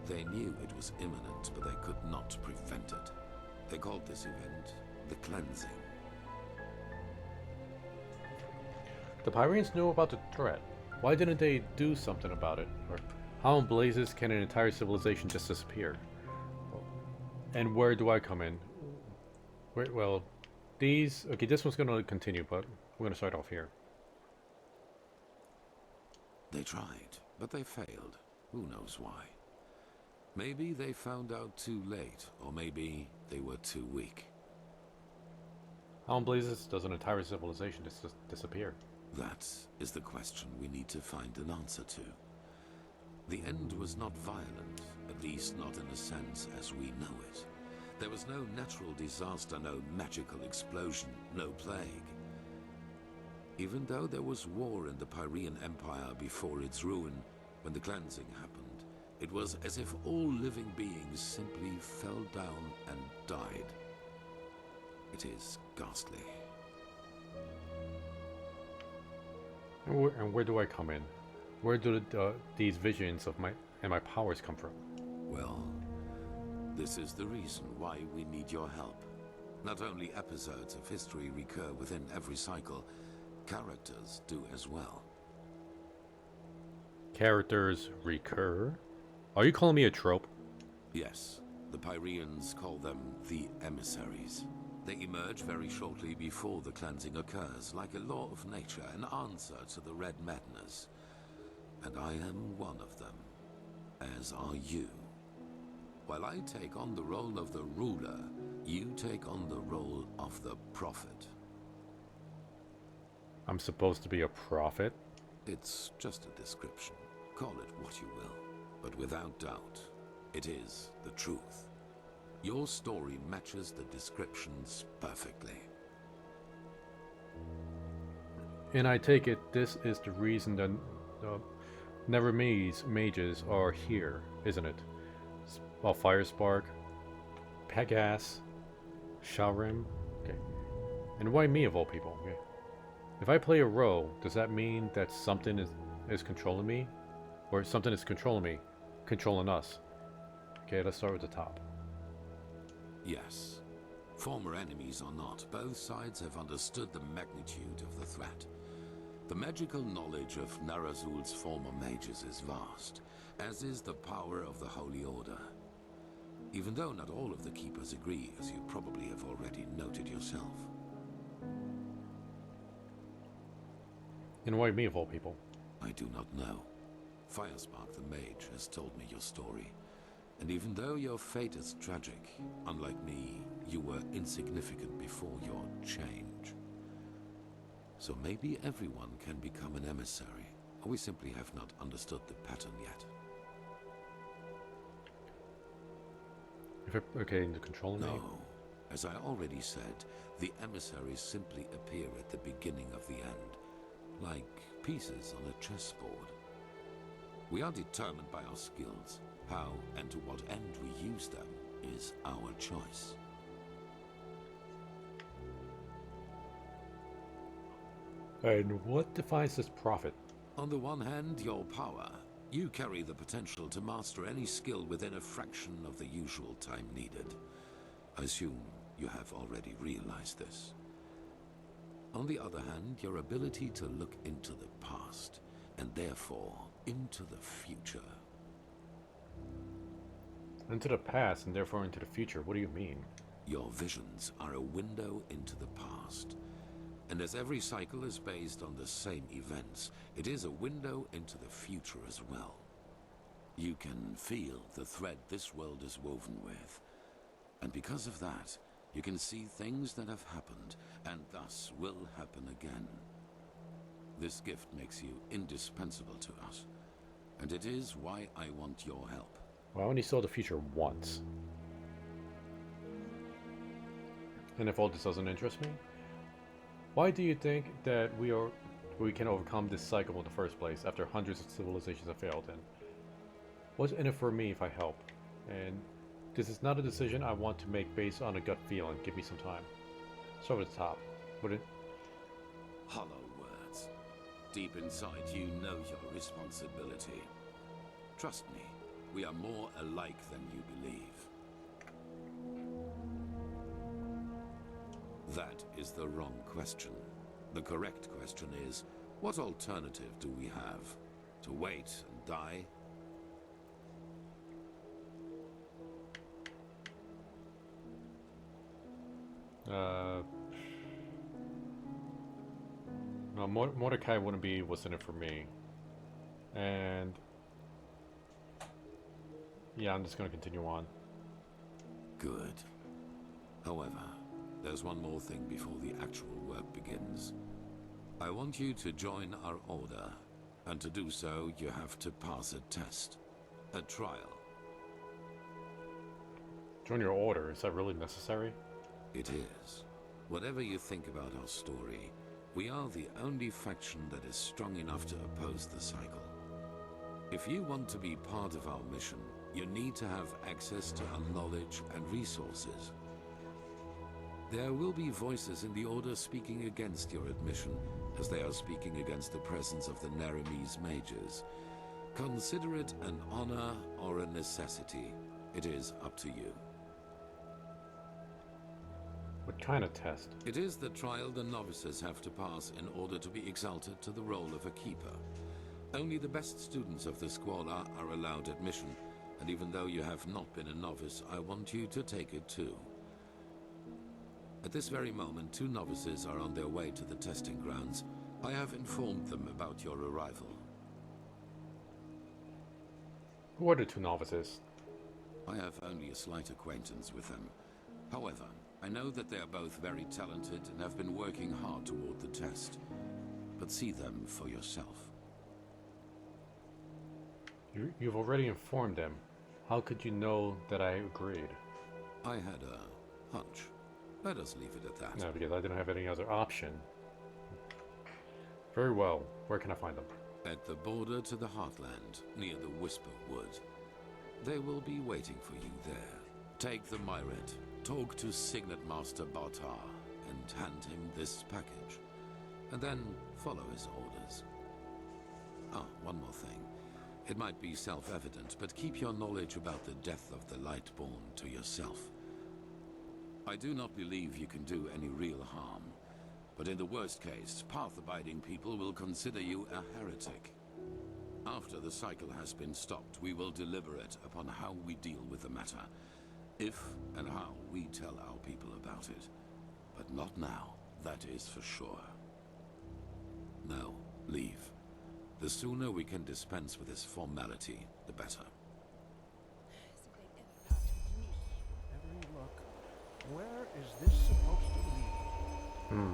Speaker 24: They knew it was imminent, but they could not prevent it. They called this event the Cleansing.
Speaker 1: The Pyreans knew about the threat. Why didn't they do something about it? Or how in blazes can an entire civilization just disappear? And where do I come in? Well, these... Okay, this one's going to continue, but we're going to start off here.
Speaker 24: They tried, but they failed. Who knows why? Maybe they found out too late, or maybe they were too weak.
Speaker 1: How in blazes does an entire civilization just disappear?
Speaker 24: That is the question we need to find an answer to. The end was not violent, at least not in a sense as we know it. There was no natural disaster, no magical explosion, no plague. Even though there was war in the Pyrean Empire before its ruin, when the cleansing happened, it was as if all living beings simply fell down and died. It is ghastly.
Speaker 1: And where do I come in? Where do these visions of my powers come from?
Speaker 24: Well, this is the reason why we need your help. Not only episodes of history recur within every cycle, characters do as well.
Speaker 1: Characters recur? Are you calling me a trope?
Speaker 24: Yes. The Pyreans call them the emissaries. They emerge very shortly before the cleansing occurs, like a law of nature, an answer to the Red Madness. And I am one of them, as are you. While I take on the role of the ruler, you take on the role of the prophet.
Speaker 1: I'm supposed to be a prophet?
Speaker 24: It's just a description. Call it what you will. But without doubt, it is the truth. Your story matches the descriptions perfectly.
Speaker 1: And I take it this is the reason that Nevermead's mages are here, isn't it? Well, Firespark, Pegas, Shalrim. Okay. And why me of all people? Okay. If I play a role, does that mean that something is controlling me? Or something is controlling me, controlling us? Okay, let's start with the top.
Speaker 24: Yes. Former enemies or not, both sides have understood the magnitude of the threat. The magical knowledge of Narazul's former mages is vast, as is the power of the Holy Order. Even though not all of the Keepers agree, as you probably have already noted yourself.
Speaker 1: And why me of all people?
Speaker 24: I do not know. Firespark the Mage has told me your story. And even though your fate is tragic, unlike me, you were insignificant before your change. So maybe everyone can become an emissary, or we simply have not understood the pattern yet.
Speaker 1: Okay, the controlling me?
Speaker 24: No. As I already said, the emissaries simply appear at the beginning of the end, like pieces on a chessboard. We are determined by our skills. How and to what end we use them is our choice.
Speaker 1: And what defines this prophet?
Speaker 24: On the one hand, your power. You carry the potential to master any skill within a fraction of the usual time needed. I assume you have already realized this. On the other hand, your ability to look into the past, and therefore into the future.
Speaker 1: Into the past and therefore into the future, what do you mean?
Speaker 24: Your visions are a window into the past. And as every cycle is based on the same events, it is a window into the future as well. You can feel the thread this world is woven with. And because of that, you can see things that have happened, and thus will happen again. This gift makes you indispensable to us, and it is why I want your help.
Speaker 1: Well, I only saw the future once. And if all this doesn't interest me, why do you think that we can overcome this cycle in the first place after hundreds of civilizations have failed? And what's in it for me if I help? And this is not a decision I want to make based on a gut feeling. Give me some time. Start with the top. Would it?
Speaker 24: Hollow words. Deep inside, you know your responsibility. Trust me, we are more alike than you believe. That is the wrong question. The correct question is, what alternative do we have? To wait and die?
Speaker 1: No, Mordecai wouldn't be what's in it for me. And yeah, I'm just gonna continue on.
Speaker 24: Good. However, there's one more thing before the actual work begins. I want you to join our order, and to do so, you have to pass a test. A trial.
Speaker 1: Join your order, is that really necessary?
Speaker 24: It is. Whatever you think about our story, we are the only faction that is strong enough to oppose the cycle. If you want to be part of our mission, you need to have access to our knowledge and resources. There will be voices in the Order speaking against your admission, as they are speaking against the presence of the Naramese mages. Consider it an honor or a necessity. It is up to you.
Speaker 1: What kind of test?
Speaker 24: It is the trial the novices have to pass in order to be exalted to the role of a keeper. Only the best students of the Squalor are allowed admission, and even though you have not been a novice, I want you to take it too. At this very moment, 2 novices are on their way to the testing grounds. I have informed them about your arrival.
Speaker 1: Who are the 2 novices?
Speaker 24: I have only a slight acquaintance with them. However, I know that they are both very talented and have been working hard toward the test. But see them for yourself.
Speaker 1: You've already informed them. How could you know that I agreed?
Speaker 24: I had a hunch. Let us leave it at that.
Speaker 1: No, because I didn't have any other option. Very well. Where can I find them?
Speaker 24: At the border to the Heartland, near the Whisper Wood. They will be waiting for you there. Take the Myret, talk to Signet Master Bartar, and hand him this package. And then follow his orders. Ah, one more thing. It might be self-evident, but keep your knowledge about the death of the Lightborn to yourself. I do not believe you can do any real harm, but in the worst case, path-abiding people will consider you a heretic. After the cycle has been stopped, we will deliberate upon how we deal with the matter, if and how we tell our people about it. But not now, that is for sure. Now, leave. The sooner we can dispense with this formality, the better.
Speaker 6: Every look. Where is this supposed to lead?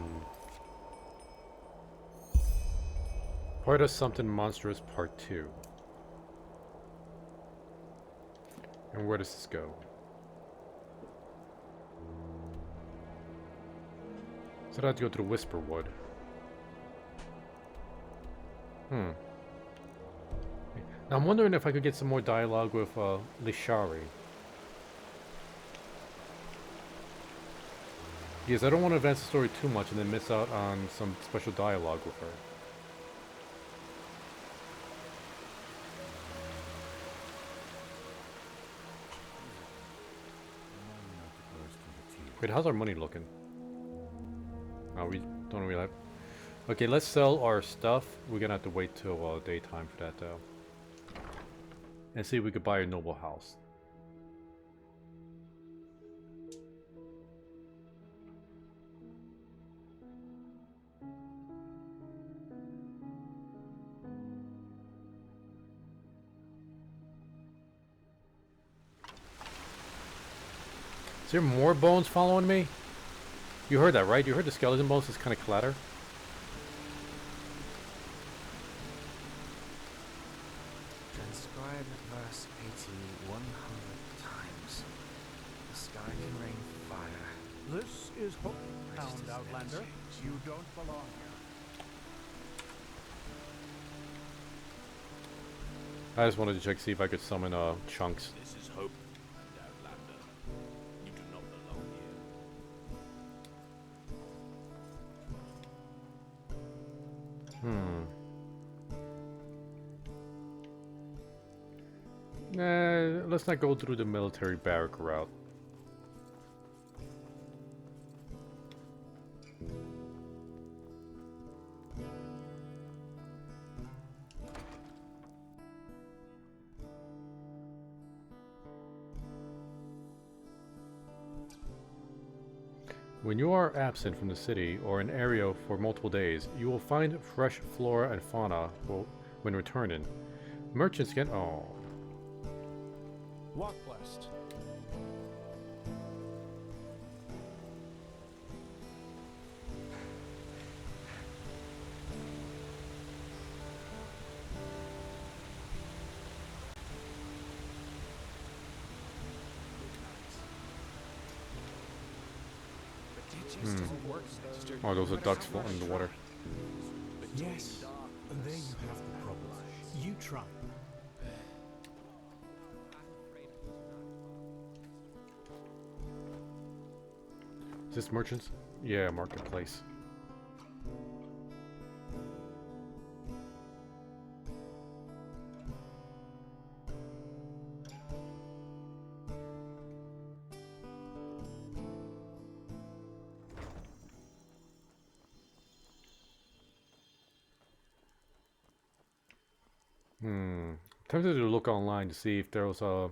Speaker 1: Quite a Something Monstrous Part 2. And where does this go? So I have to go to the Whisper Wood. Now I'm wondering if I could get some more dialogue with Lishari. Because I don't want to advance the story too much and then miss out on some special dialogue with her. Wait, how's our money looking? Oh, we don't really have... Okay, let's sell our stuff. We're gonna have to wait till daytime for that though. And see if we could buy a noble house. Is there more bones following me? You heard that, right? You heard the skeleton bones just kind of clatter?
Speaker 2: Transcribe verse 80 100 times. The sky can rain fire.
Speaker 6: This is Hope Town, Outlander. You don't belong here.
Speaker 1: I just wanted to check, see if I could summon chunks.
Speaker 13: This is Hope and Outlander. You do not belong here.
Speaker 1: Let's not go through the military barrack route. When you are absent from the city or an area for multiple days, you will find fresh flora and fauna when returning. Merchants get... Oh.
Speaker 6: Walk west.
Speaker 1: Oh, those are ducks floating in the water.
Speaker 6: Yes, and there you have the problem. You try.
Speaker 1: Is this merchants? Yeah, marketplace. Tempted to look online to see if there was a...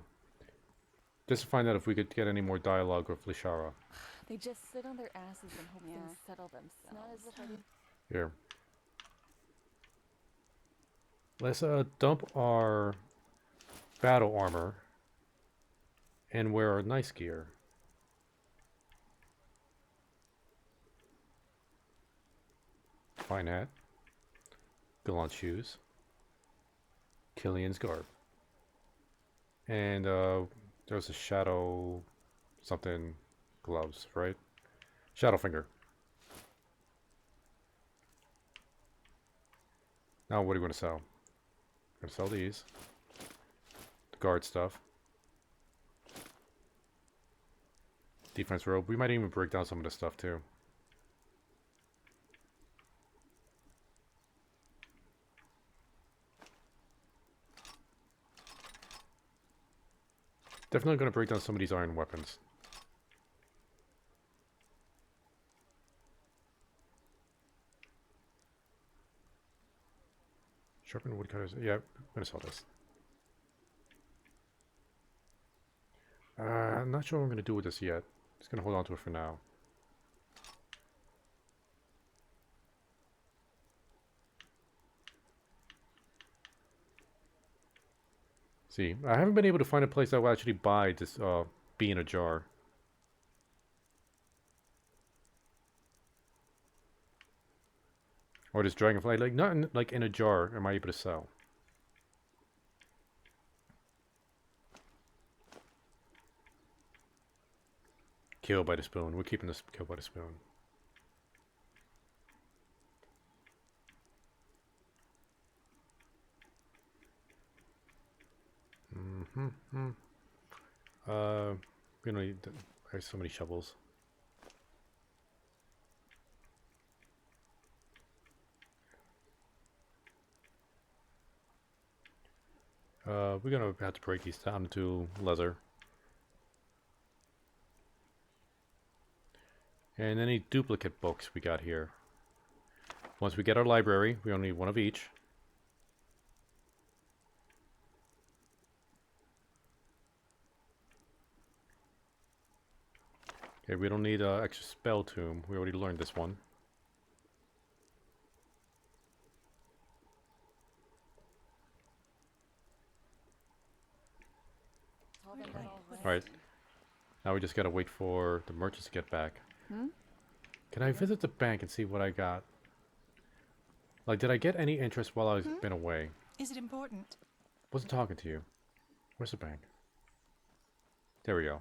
Speaker 1: Just to find out if we could get any more dialogue with Lishara.
Speaker 5: They just sit on their asses and hope things settle themselves. Not as if I did.
Speaker 1: Here. Let's dump our battle armor and wear our nice gear. Fine hat. Gallant shoes. Killian's garb. And there's a shadow something gloves, right? Shadowfinger. Now what are you going to sell? I'm going to sell these. The guard stuff. Defense robe. We might even break down some of this stuff too. Definitely going to break down some of these iron weapons. Sharpened woodcutters. Yeah, I'm going to sell this. I'm not sure what I'm going to do with this yet. Just going to hold on to it for now. See, I haven't been able to find a place that will actually buy this bee in a jar. Or this dragonfly, like not in, like in a jar am I able to sell. Kill by the spoon. We're keeping this kill by the spoon. You know, there's so many shovels. We're gonna have to break these down into leather. And any duplicate books we got here. Once we get our library, we only need one of each. Okay, we don't need extra spell tomb. We already learned this one. Alright. Now we just gotta wait for the merchants to get back.
Speaker 5: Hmm?
Speaker 1: Can I visit the bank and see what I got? Like, did I get any interest while I've been away?
Speaker 18: Is it important?
Speaker 1: Wasn't talking to you. Where's the bank? There we go.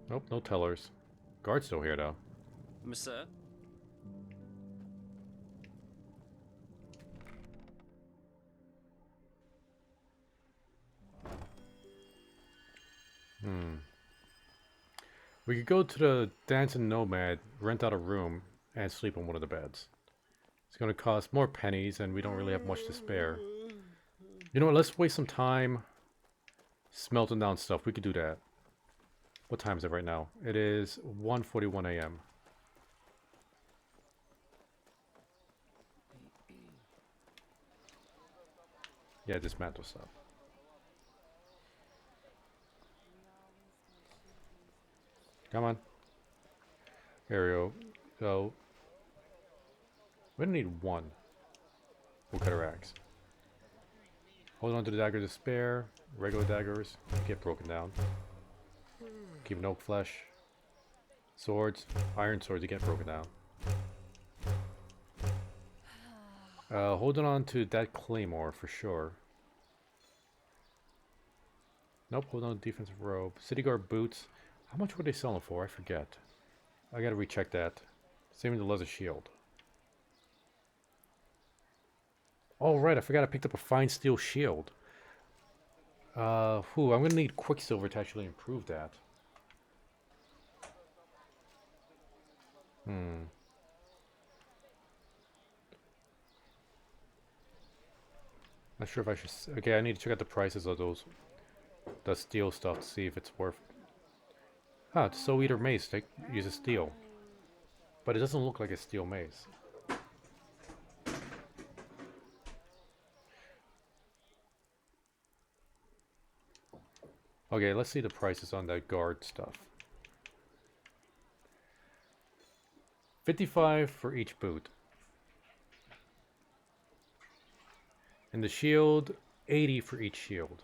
Speaker 1: Nope, no tellers. Guard's still here, though.
Speaker 9: Monsieur?
Speaker 1: We could go to the Dancing Nomad, rent out a room, and sleep on one of the beds. It's gonna cost more pennies, and we don't really have much to spare. You know what, let's waste some time smelting down stuff. We could do that. What time is it right now? It is 1:41 a.m. Yeah, dismantle stuff. Come on. There we go. So, we don't need one. We'll cut our axe. Hold on to the dagger to spare. Regular daggers get broken down. Keep no flesh. Swords, iron swords, you get broken down. Holding on to that claymore for sure. Nope, hold on to defensive robe. City guard boots. How much were they selling for? I forget. I gotta recheck that. Same with the leather shield. Oh right, I forgot I picked up a fine steel shield. I'm gonna need Quicksilver to actually improve that. Not sure if I should... Okay, I need to check out the prices of the steel stuff to see if it's worth... Ah, it's Soul Eater mace. They use a steel. But it doesn't look like a steel mace. Okay, let's see the prices on that guard stuff. 55 for each boot. And the shield, 80 for each shield.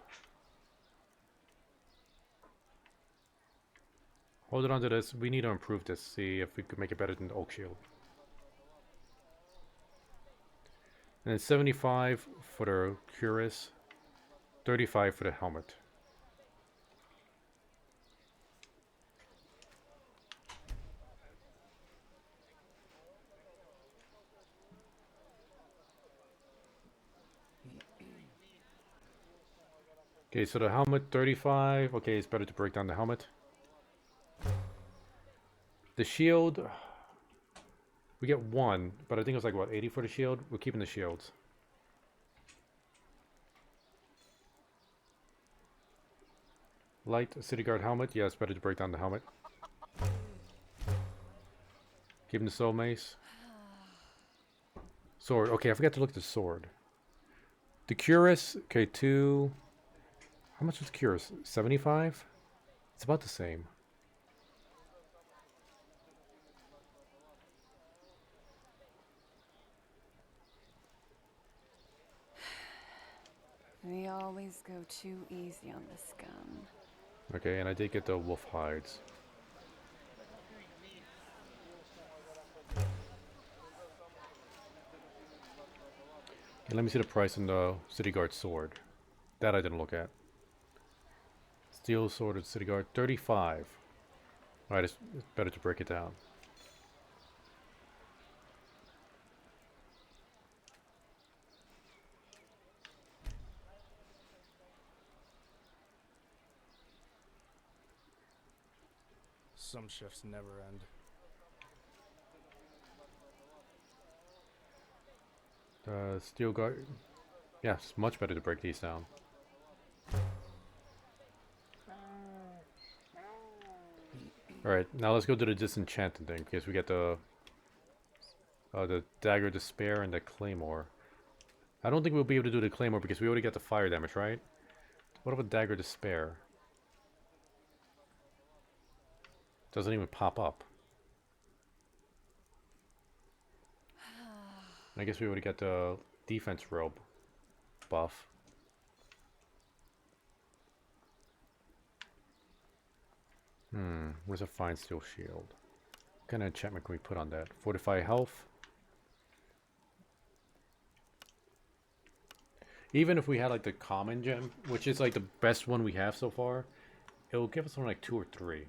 Speaker 1: Hold it on to this. We need to improve this. See if we could make it better than the oak shield. And then 75 for the cuirass. 35 for the helmet. Okay, so the helmet 35. Okay, it's better to break down the helmet. The shield, we get one, but I think it was like, what, 80 for the shield? We're keeping the shields. Light city guard helmet. Yeah, it's better to break down the helmet. Keeping the soul mace. Sword. Okay, I forgot to look at the sword. The cuirass. Okay, 2. How much was the cuirass? 75? It's about the same.
Speaker 5: We always go too easy on this gun.
Speaker 1: Okay, and I did get the wolf hides. Okay, let me see the price on the city guard sword. That I didn't look at. Steel sword and city guard, 35. Alright, it's better to break it down.
Speaker 17: Some shifts never end.
Speaker 1: Steel guard. Yeah, it's much better to break these down. Alright, now let's go to the disenchanting thing, because we get the dagger despair and the claymore. I don't think we'll be able to do the claymore because we already got the fire damage, right? What about dagger despair? Doesn't even pop up. I guess we already got the defense robe buff. Where's a fine steel shield? What kind of enchantment can we put on that? Fortify health. Even if we had like the common gem, which is like the best one we have so far, it will give us something like 2 or 3,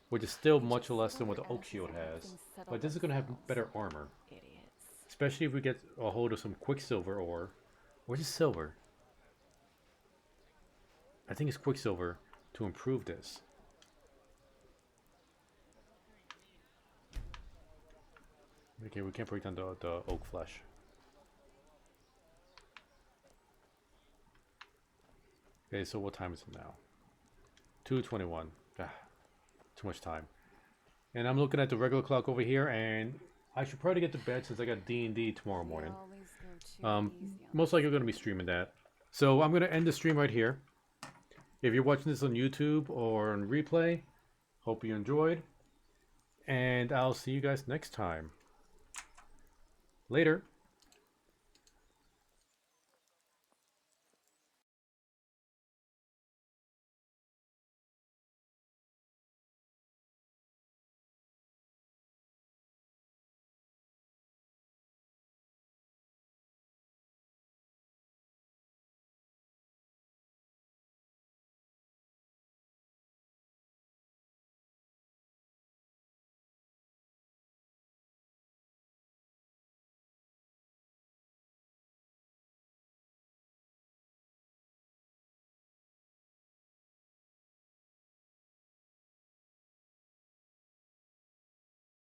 Speaker 1: which is still much less than what the oak shield has. But this is going to have better armor. Especially if we get a hold of some quicksilver ore. Where's the silver? I think it's quicksilver to improve this. Okay, we can't break down the oak flesh. Okay, so what time is it now? 2:21. Ah, too much time. And I'm looking at the regular clock over here, and I should probably get to bed since I got D&D tomorrow morning. Most likely going to be streaming that. So I'm going to end the stream right here. If you're watching this on YouTube or on replay, hope you enjoyed. And I'll see you guys next time. Later.